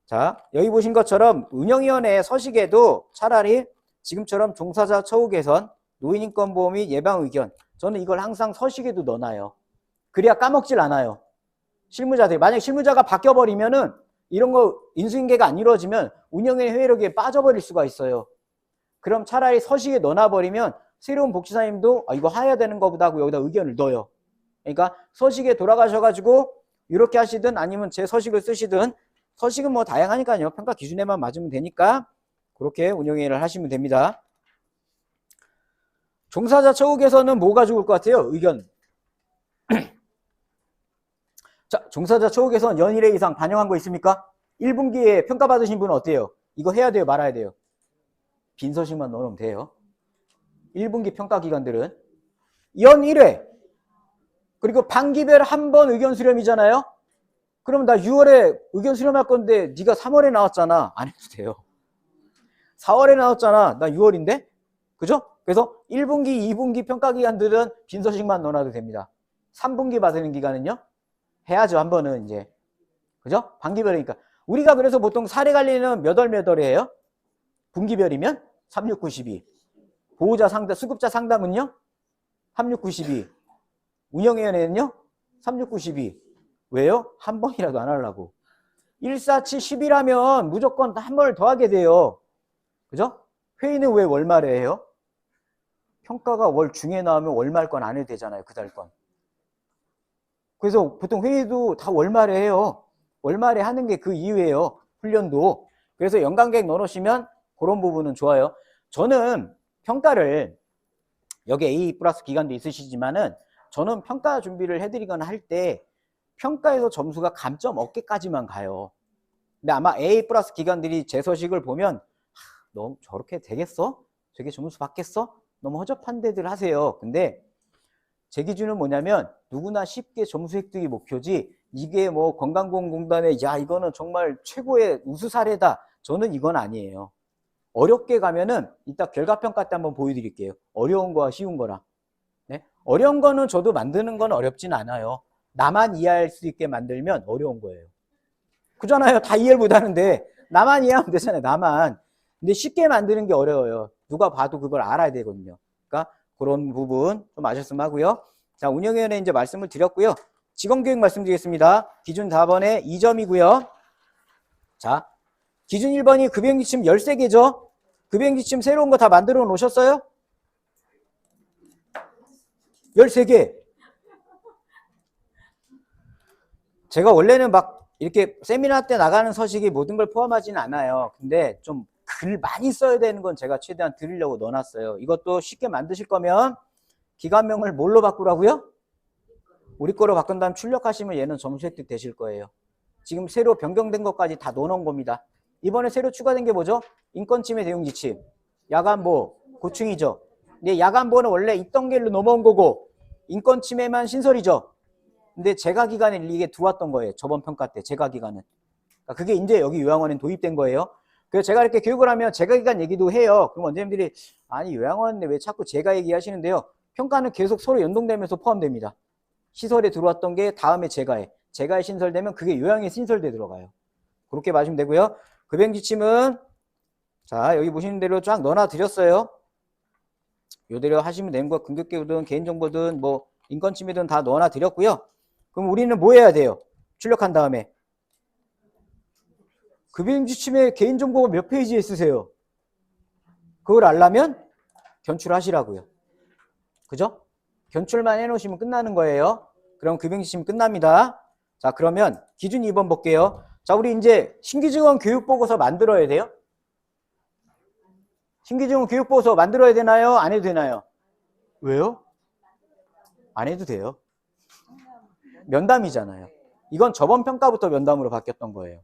자, 여기 보신 것처럼 운영위원회 서식에도 차라리 지금처럼 종사자 처우 개선, 노인인권보호 및 예방의견, 저는 이걸 항상 서식에도 넣어놔요. 그래야 까먹질 않아요. 실무자들이 만약에 실무자가 바뀌어버리면은 이런 거 인수인계가 안 이루어지면 운영위원회 회의록에 빠져버릴 수가 있어요. 그럼 차라리 서식에 넣어놔버리면 새로운 복지사님도 이거 해야 되는 거보다 하고 여기다 의견을 넣어요. 그러니까 서식에 돌아가셔가지고 이렇게 하시든 아니면 제 서식을 쓰시든, 서식은 뭐 다양하니까요. 평가 기준에만 맞으면 되니까 그렇게 운영회의를 하시면 됩니다. 종사자 처우 개선은 뭐가 좋을 것 같아요? 의견. 자, 종사자 처우 개선 연 1회 이상 반영한 거 있습니까? 1분기에 평가 받으신 분은 어때요? 이거 해야 돼요? 말아야 돼요? 빈 서식만 넣으면 돼요. 1분기 평가 기관들은 연 1회 그리고 반기별 한 번 의견 수렴이잖아요. 그럼 나 6월에 의견 수렴할 건데 네가 3월에 나왔잖아. 안 해도 돼요. 4월에 나왔잖아. 나 6월인데? 그죠? 그래서 1분기, 2분기 평가 기관들은 빈 서식만 넣어놔도 됩니다. 3분기 받는 기간은요? 해야죠. 한 번은 이제. 그죠? 반기별이니까. 우리가 그래서 보통 사례 관리는 몇 월이에요? 분기별이면 3, 6, 9, 12. 보호자 상담, 수급자 상담은요? 3, 6, 9, 12. 운영위원회는요? 3, 6, 9, 12. 왜요? 한 번이라도 안 하려고. 1, 4, 7, 10이라면 무조건 한 번을 더 하게 돼요. 그죠? 회의는 왜 월말에 해요? 평가가 월 중에 나오면 월말 건 안 해도 되잖아요. 그달 건. 그래서 보통 회의도 다 월말에 해요. 월말에 하는 게 그 이유예요. 훈련도. 그래서 연간계획 넣어놓으시면 그런 부분은 좋아요. 저는 평가를, 여기 A 플러스 기간도 있으시지만은 저는 평가 준비를 해드리거나 할 때 평가에서 점수가 감점 얻게까지만 가요. 근데 아마 A 플러스 기관들이 제 서식을 보면 너 저렇게 되겠어? 저게 점수 받겠어? 너무 허접한 데들 하세요. 근데 제 기준은 뭐냐면 누구나 쉽게 점수 획득이 목표지, 이게 뭐 건강보험공단의 야 이거는 정말 최고의 우수 사례다, 저는 이건 아니에요. 어렵게 가면은 이따 결과평가 때 한번 보여드릴게요. 어려운 거와 쉬운 거랑. 네? 어려운 거는 저도 만드는 건 어렵진 않아요. 나만 이해할 수 있게 만들면 어려운 거예요. 그잖아요. 다 이해를 못하는데 나만 이해하면 되잖아요. 나만. 근데 쉽게 만드는 게 어려워요. 누가 봐도 그걸 알아야 되거든요. 그러니까 그런 부분 좀 아셨으면 하고요. 자, 운영위원회 이제 말씀을 드렸고요. 직원교육 말씀드리겠습니다. 기준 4번에 2점이고요. 자, 기준 1번이 급여지침 13개죠. 급여지침 새로운 거 다 만들어 놓으셨어요? 13개. 제가 원래는 막 이렇게 세미나 때 나가는 서식이 모든 걸 포함하지는 않아요. 근데 좀 글 많이 써야 되는 건 제가 최대한 드리려고 넣어놨어요. 이것도 쉽게 만드실 거면 기관명을 뭘로 바꾸라고요? 우리 거로 바꾼 다음 출력하시면 얘는 점수 획득 되실 거예요. 지금 새로 변경된 것까지 다 넣어놓은 겁니다. 이번에 새로 추가된 게 뭐죠? 인권침해 대응지침. 야간보호, 고충이죠. 근데 야간보호는 원래 있던 길로 넘어온 거고 인권침해만 신설이죠. 근데 재가기간에 이게 들어왔던 거예요. 저번 평가 때 재가기간은. 그러니까 그게 이제 여기 요양원에 도입된 거예요. 그래서 제가 이렇게 교육을 하면 재가기간 얘기도 해요. 그럼 원장님들이 아니 요양원인데 왜 자꾸 재가 얘기하시는데요. 평가는 계속 서로 연동되면서 포함됩니다. 시설에 들어왔던 게 다음에 재가에 신설되면 그게 요양에 신설돼 들어가요. 그렇게 봐주면 되고요. 급여지침은 자 여기 보시는 대로 쫙 넣어놔 드렸어요. 요대로 하시면 되는 거, 등급계우든 개인정보든 뭐 인권침해든 다 넣어놔 드렸고요. 그럼 우리는 뭐 해야 돼요? 출력한 다음에 급여지침에 개인정보가 몇 페이지에 쓰세요? 그걸 알려면 견출하시라고요. 그죠? 견출만 해놓으시면 끝나는 거예요. 그럼 급여지침 끝납니다. 자, 그러면 기준 2번 볼게요. 자, 우리 이제 신규직원 교육보고서 만들어야 돼요? 신규직원 교육보고서 만들어야 되나요? 안 해도 되나요? 왜요? 안 해도 돼요. 면담이잖아요. 이건 저번 평가부터 면담으로 바뀌었던 거예요.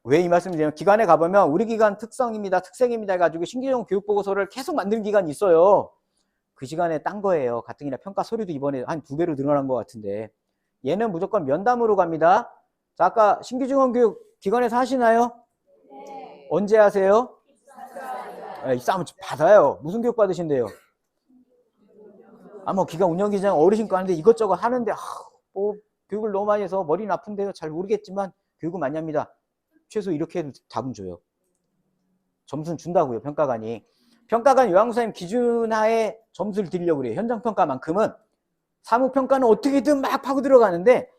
왜 이 말씀을 드리냐면 기관에 가보면 우리 기관 특성입니다. 특색입니다 해가지고 신규용 교육보고서를 계속 만드는 기관이 있어요. 그 시간에 딴 거예요. 가뜩이나 평가 서류도 이번에 한 2배로 늘어난 것 같은데 얘는 무조건 면담으로 갑니다. 자, 아까 신규중원교육 기관에서 하시나요? 네. 언제 하세요? 입사하면 받아요. 무슨 교육 받으신대요? 뭐 기관 운영기장 어르신과 하는데 이것저것 하는데 뭐 교육을 너무 많이 해서 머리는 아픈데요. 잘 모르겠지만 교육은 많이 합니다. 최소 이렇게 해도 답은 줘요. 점수는 준다고요. 평가관이. 평가관 요양선생님 기준하에 점수를 드리려고 그래요. 현장평가만큼은. 사무평가는 어떻게든 막 파고 들어가는데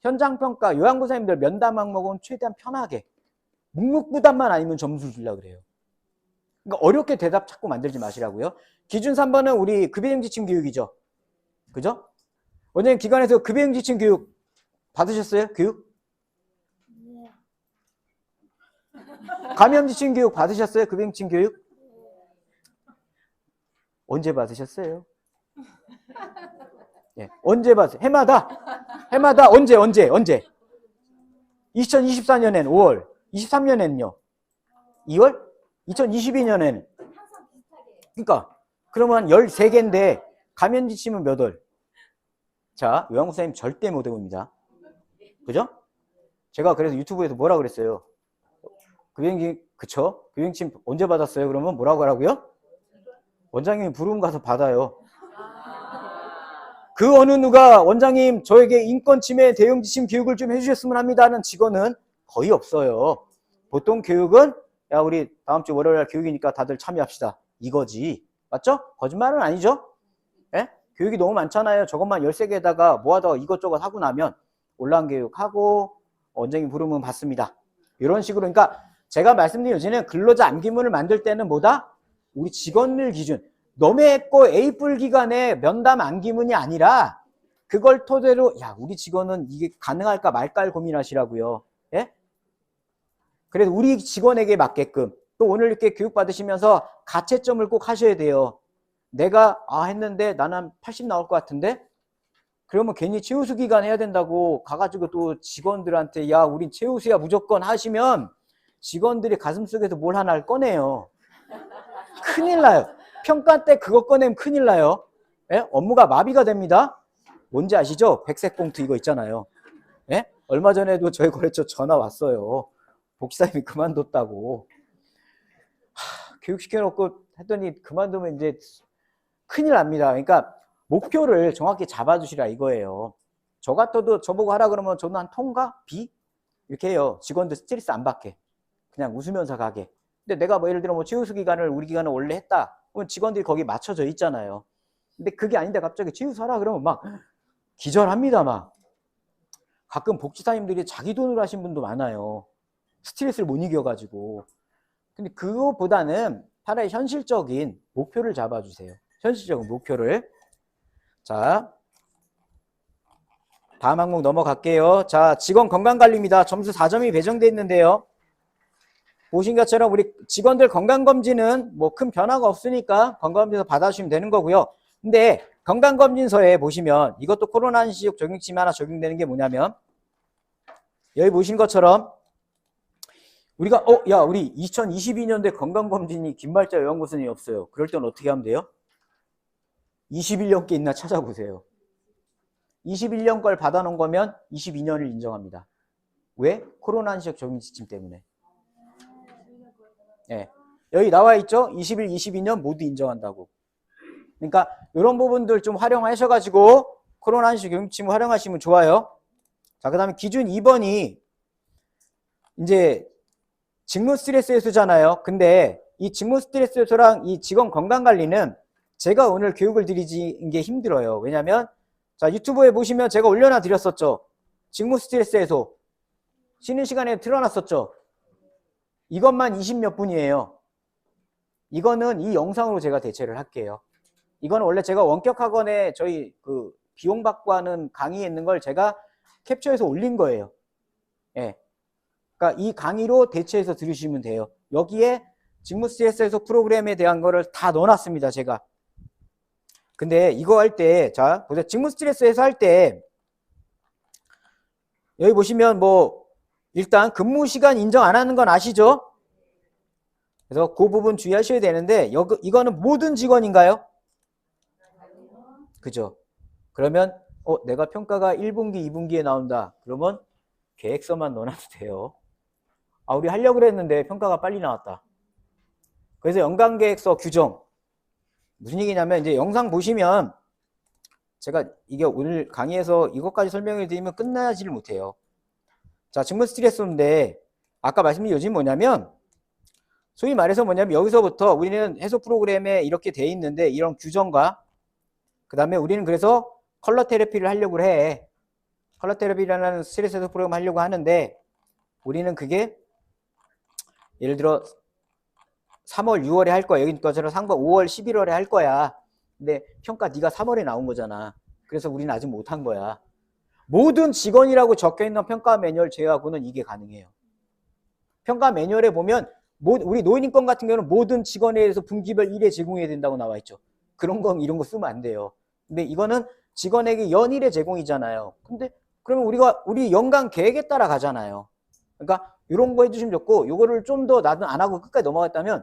현장평가 요양선생님들 면담 항목은 최대한 편하게 묵묵부담만 아니면 점수를 주려고 그래요. 그러니까 어렵게 대답 찾고 만들지 마시라고요. 기준 3번은 우리 급여행지침 교육이죠. 그죠? 원장님 기관에서 급여행지침 교육 받으셨어요? 교육? 네. 감염지침 교육 받으셨어요? 급여행지침 교육? 언제 받으셨어요? 예, 언제 받으세요? 해마다 언제? 2024년엔 5월, 23년에는요? 2월? 2022년에는? 항상 비슷하게. 그러니까 그러면 13개인데 감염지침은 몇 월? 자, 요양구 선생님 절대 못 외웁니다. 그죠? 제가 그래서 유튜브에서 뭐라 그랬어요? 급여행지, 그쵸? 급여행침 언제 받았어요? 그러면 뭐라고 하라고요? 원장님이 부르면 가서 받아요. 그 어느 누가 원장님 저에게 인권침해 대응지침 교육을 좀 해주셨으면 합니다 하는 직원은 거의 없어요. 보통 교육은 야 우리 다음 주 월요일 날 교육이니까 다들 참여합시다 이거지. 맞죠? 거짓말은 아니죠? 예? 교육이 너무 많잖아요. 저것만 13개에다가 뭐하다가 이것저것 하고 나면 온라인 교육하고 원장님 부르면 받습니다. 이런 식으로. 그러니까 제가 말씀드린 요지는 근로자 암기문을 만들 때는 뭐다? 우리 직원들 기준. 너네 거 A뿔 기간에 면담 암기문이 아니라 그걸 토대로 야 우리 직원은 이게 가능할까 말까를 고민하시라고요. 예? 그래서 우리 직원에게 맞게끔 또 오늘 이렇게 교육 받으시면서 가채점을 꼭 하셔야 돼요. 내가 했는데 나는 80 나올 것 같은데 그러면 괜히 최우수 기간 해야 된다고 가가지고 또 직원들한테 야 우린 최우수야 무조건 하시면 직원들이 가슴속에서 뭘 하나를 꺼내요. 큰일 나요. 평가 때 그거 꺼내면 큰일 나요. 예? 업무가 마비가 됩니다. 뭔지 아시죠? 백색 봉투 이거 있잖아요. 예? 얼마 전에도 저희 거래처 전화 왔어요. 복지사님이 그만뒀다고. 교육시켜놓고 했더니 그만두면 이제 큰일 납니다. 그러니까 목표를 정확히 잡아주시라 이거예요. 저 같아도 저보고 하라 그러면 저는 한 통과? B? 이렇게 해요. 직원들 스트레스 안 받게. 그냥 웃으면서 가게. 근데 내가 뭐 예를 들어 뭐 최우수 기간을 우리 기간을 원래 했다. 그러면 직원들이 거기 맞춰져 있잖아요. 근데 그게 아닌데 갑자기 최우수 하라 그러면 막 기절합니다. 막. 가끔 복지사님들이 자기 돈으로 하신 분도 많아요. 스트레스를 못 이겨가지고. 근데 그거보다는 차라리 현실적인 목표를 잡아주세요. 현실적인 목표를. 자, 다음 항목 넘어갈게요. 자, 직원 건강관리입니다. 점수 4점이 배정되어 있는데요. 보신 것처럼 우리 직원들 건강검진은 뭐 큰 변화가 없으니까 건강검진서 받아주시면 되는 거고요. 근데 건강검진서에 보시면 이것도 코로나 한시적 적용침해 하나 적용되는 게 뭐냐면 여기 보신 것처럼 우리가 야 우리 2022년도에 건강검진이 김발자 요양보선이 없어요. 그럴 때는 어떻게 하면 돼요? 21년 게 있나 찾아보세요. 21년 걸 받아놓은 거면 22년을 인정합니다. 왜? 코로나 한시적 적용지침 때문에. 네. 여기 나와 있죠? 21, 22년 모두 인정한다고. 그러니까 이런 부분들 좀 활용하셔가지고 코로나 한시적 적용지침 활용하시면 좋아요. 자, 그 다음에 기준 2번이 이제 직무 스트레스 해소잖아요. 근데 이 직무 스트레스 해소랑 이 직원 건강관리는 제가 오늘 교육을 드리는 게 힘들어요. 왜냐면 자 유튜브에 보시면 제가 올려놔 드렸었죠. 직무 스트레스 해소. 쉬는 시간에 틀어놨었죠. 이것만 20몇 분이에요. 이거는 이 영상으로 제가 대체를 할게요. 이거는 원래 제가 원격학원에 저희 그 비용 받고 하는 강의에 있는 걸 제가 캡처해서 올린 거예요. 예. 그러니까 이 강의로 대체해서 들으시면 돼요. 여기에 직무 스트레스 해소 프로그램에 대한 거를 다 넣어놨습니다. 제가. 근데 이거 할 때, 자, 보세요. 직무 스트레스 해소 할 때, 여기 보시면 뭐, 일단 근무 시간 인정 안 하는 건 아시죠? 그래서 그 부분 주의하셔야 되는데 이거는 모든 직원인가요? 그죠? 그러면 내가 평가가 1분기, 2분기에 나온다. 그러면 계획서만 넣어놔도 돼요. 아, 우리 하려고 그랬는데 평가가 빨리 나왔다. 그래서 연간계획서 규정. 무슨 얘기냐면 이제 영상 보시면 제가 이게 오늘 강의에서 이것까지 설명을 드리면 끝나지를 못해요. 자, 직무 스트레스인데 아까 말씀드린 요즘 뭐냐면 소위 말해서 뭐냐면 여기서부터 우리는 해소 프로그램에 이렇게 돼 있는데 이런 규정과 그 다음에 우리는 그래서 컬러 테라피를 하려고 해. 컬러 테라피라는 스트레스 해소 프로그램 하려고 하는데 우리는 그게 예를 들어 3월, 6월에 할 거야. 여기 것처럼 3월, 5월, 11월에 할 거야. 근데 평가 네가 3월에 나온 거잖아. 그래서 우리는 아직 못한 거야. 모든 직원이라고 적혀있는 평가 매뉴얼 제외하고는 이게 가능해요. 평가 매뉴얼에 보면 우리 노인인권 같은 경우는 모든 직원에 대해서 분기별 1회 제공해야 된다고 나와 있죠. 그런 건 이런 거 쓰면 안 돼요. 근데 이거는 직원에게 연일의 제공이잖아요. 근데 그러면 우리 연간 계획에 따라 가잖아요. 그러니까 이런 거 해주시면 좋고, 이거를 좀 더 나는 안 하고 끝까지 넘어갔다면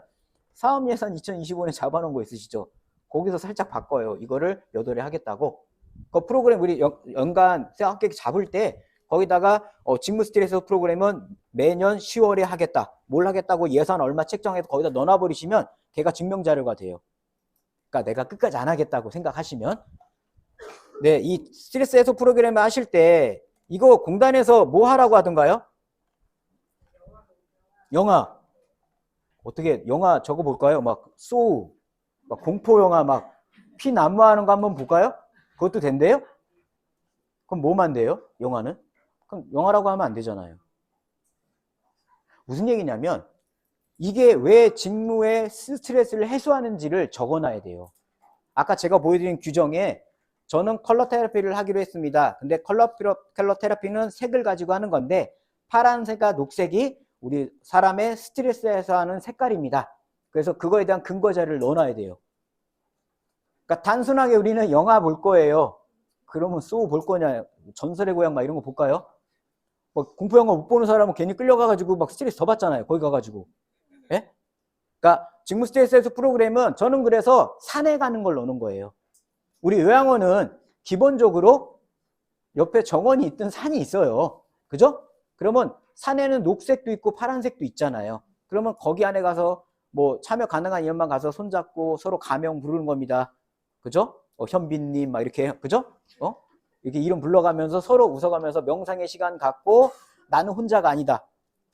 사업예산 2025년 잡아놓은 거 있으시죠? 거기서 살짝 바꿔요. 이거를 8회 하겠다고. 그 프로그램 우리 연간 생각계 잡을 때 거기다가 직무 스트레스 프로그램은 매년 10월에 하겠다. 뭘 하겠다고 예산 얼마 책정해서 거기다 넣어버리시면 걔가 증명자료가 돼요. 그러니까 내가 끝까지 안 하겠다고 생각하시면 네, 이 스트레스 해소 프로그램을 하실 때 이거 공단에서 뭐 하라고 하던가요? 영화. 어떻게 영화 적어 볼까요? 막 소우, 막 공포 영화 막 피 난무하는 거 한번 볼까요? 그것도 된대요? 그럼 뭐만 돼요? 영화는? 그럼 영화라고 하면 안 되잖아요. 무슨 얘기냐면 이게 왜 직무의 스트레스를 해소하는지를 적어놔야 돼요. 아까 제가 보여드린 규정에 저는 컬러 테라피를 하기로 했습니다. 근데 컬러 테라피는 색을 가지고 하는 건데 파란색과 녹색이 우리 사람의 스트레스 해소하는 색깔입니다. 그래서 그거에 대한 근거 자료를 넣어놔야 돼요. 그러니까 단순하게 우리는 영화 볼 거예요. 그러면 소우 볼 거냐? 전설의 고향 막 이런 거 볼까요? 뭐 공포 영화 못 보는 사람은 괜히 끌려가가지고 막 스트레스 더 받잖아요. 거기 가가지고. 예? 그러니까 직무 스트레스 해소 프로그램은 저는 그래서 산에 가는 걸 넣는 거예요. 우리 요양원은 기본적으로 옆에 정원이 있든 산이 있어요. 그죠? 그러면 산에는 녹색도 있고 파란색도 있잖아요. 그러면 거기 안에 가서 뭐 참여 가능한 인원만 가서 손잡고 서로 가명 부르는 겁니다. 그죠? 현빈님 막 이렇게 그죠? 이렇게 이름 불러가면서 서로 웃어가면서 명상의 시간 갖고 나는 혼자가 아니다.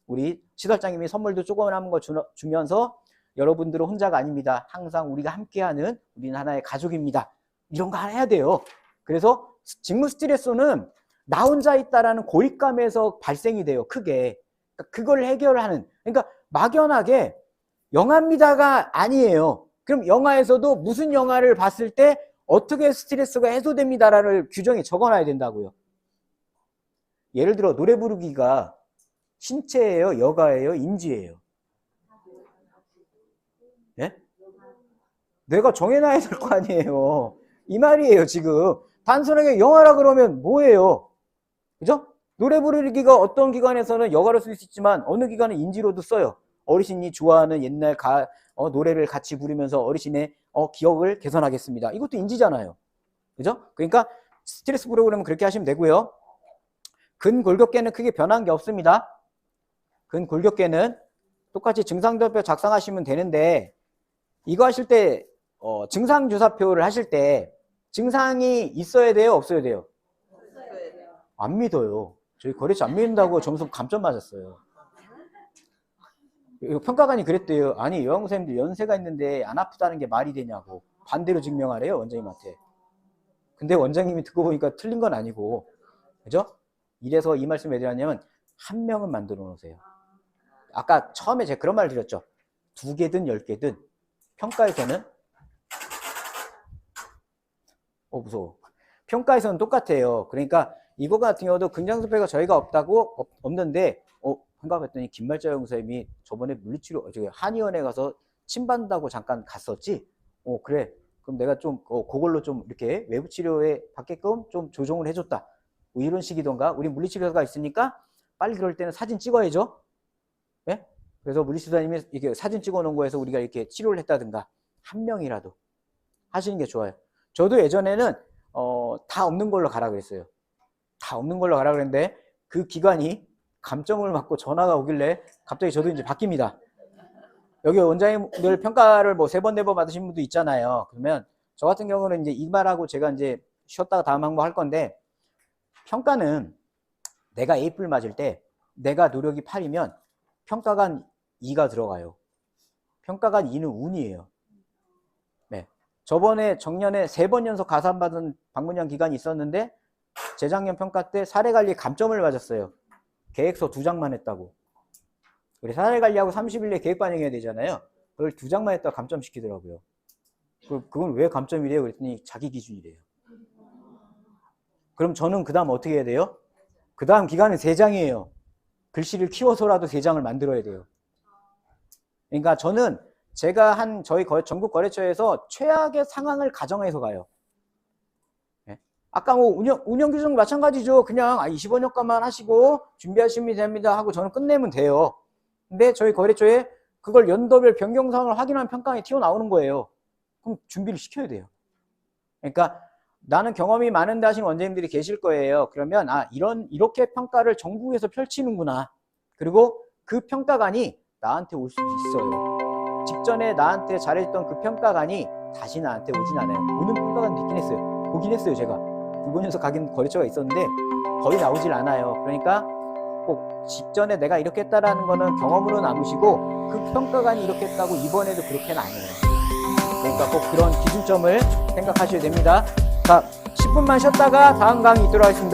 우리 시설장님이 선물도 조그만 거 주면서 여러분들은 혼자가 아닙니다. 항상 우리가 함께하는 우리는 하나의 가족입니다. 이런 거 해야 돼요. 그래서 직무 스트레스는 나 혼자 있다라는 고립감에서 발생이 돼요. 크게. 그러니까 그걸 해결하는. 그러니까 막연하게 영화입니다가 아니에요. 그럼 영화에서도 무슨 영화를 봤을 때 어떻게 스트레스가 해소됩니다라는 규정이 적어놔야 된다고요. 예를 들어 노래 부르기가 신체예요, 여가예요, 인지예요? 예? 내가 정해놔야 될 거 아니에요. 이 말이에요, 지금. 단순하게 영화라 그러면 뭐예요? 그죠? 노래 부르기가 어떤 기관에서는 여가로 쓸 수 있지만 어느 기관은 인지로도 써요. 어르신이 좋아하는 옛날 노래를 같이 부르면서 어르신의 기억을 개선하겠습니다. 이것도 인지잖아요. 그죠? 그러니까 스트레스 프로그램은 그렇게 하시면 되고요. 근골격계는 크게 변한 게 없습니다. 근골격계는 똑같이 증상도표 작성하시면 되는데 이거 하실 때 증상주사표를 하실 때 증상이 있어야 돼요? 없어야 돼요? 안 믿어요. 저희 거래처 안 믿는다고 점수 감점 맞았어요. 평가관이 그랬대요. 아니 요양선생님들 연세가 있는데 안 아프다는 게 말이 되냐고. 반대로 증명하래요 원장님한테. 근데 원장님이 듣고 보니까 틀린 건 아니고. 그죠? 이래서 이 말씀 왜 드렸냐면 한 명은 만들어 놓으세요. 아까 처음에 제가 그런 말을 드렸죠. 2개든 10개든 평가에서는 무서워. 평가에서는 똑같아요. 그러니까 이거 같은 경우도 긍정수표가 저희가 없는데 생각했더니 김말자 형사님이 저번에 물리치료 한의원에 가서 침 받는다고 잠깐 갔었지. 그래. 그럼 내가 좀 그걸로 좀 이렇게 외부 치료에 받게끔 좀 조정을 해줬다. 뭐 이런 식이던가. 우리 물리치료가 있으니까 빨리 그럴 때는 사진 찍어야죠. 예? 그래서 물리치료사님이 이렇게 사진 찍어 놓은 거에서 우리가 이렇게 치료를 했다든가 한 명이라도 하시는 게 좋아요. 저도 예전에는 다 없는 걸로 가라 그랬어요. 다 없는 걸로 가라 그랬는데 그 기관이 감점을 받고 전화가 오길래 갑자기 저도 이제 바뀝니다. 여기 원장님들 평가를 뭐 3번, 4번 받으신 분도 있잖아요. 그러면 저 같은 경우는 이제 이 말하고 제가 이제 쉬었다가 다음 항목 할 건데, 평가는 내가 A뿔 맞을 때 내가 노력이 8이면 평가간 2가 들어가요. 평가간 2는 운이에요. 네. 저번에 정년에 3번 연속 가산받은 방문형 기간이 있었는데 재작년 평가 때 사례관리 감점을 맞았어요. 계획서 2장만 했다고. 우리 사례관리하고 30일 내에 계획 반영해야 되잖아요. 그걸 2장만 했다가 감점시키더라고요. 그건 왜 감점이래요? 그랬더니 자기 기준이래요. 그럼 저는 그 다음 어떻게 해야 돼요? 그 다음 기간은 3장이에요. 글씨를 키워서라도 3장을 만들어야 돼요. 그러니까 저는 제가 한 저희 전국 거래처에서 최악의 상황을 가정해서 가요. 네? 아까 뭐 운영 규정 마찬가지죠. 그냥 25년간만 하시고 준비하시면 됩니다 하고 저는 끝내면 돼요. 근데 저희 거래처에 그걸 연도별 변경사항을 확인하는 평가에 튀어나오는 거예요. 그럼 준비를 시켜야 돼요. 그러니까 나는 경험이 많은데 하시는 원장님들이 계실 거예요. 그러면 이렇게 평가를 전국에서 펼치는구나. 그리고 그 평가관이 나한테 올 수도 있어요. 직전에 나한테 잘해줬던 그 평가관이 다시 나한테 오진 않아요. 오는 평가관도 있긴 했어요. 보긴 했어요. 제가 2번 연속 가긴 거래처가 있었는데 거의 나오질 않아요. 그러니까 꼭 직전에 내가 이렇게 했다라는 거는 경험으로 남으시고 그 평가관이 이렇게 했다고 이번에도 그렇게는 아니에요. 그러니까 꼭 그런 기준점을 생각하셔야 됩니다. 자, 10분만 쉬었다가 다음 강의 있도록 하겠습니다.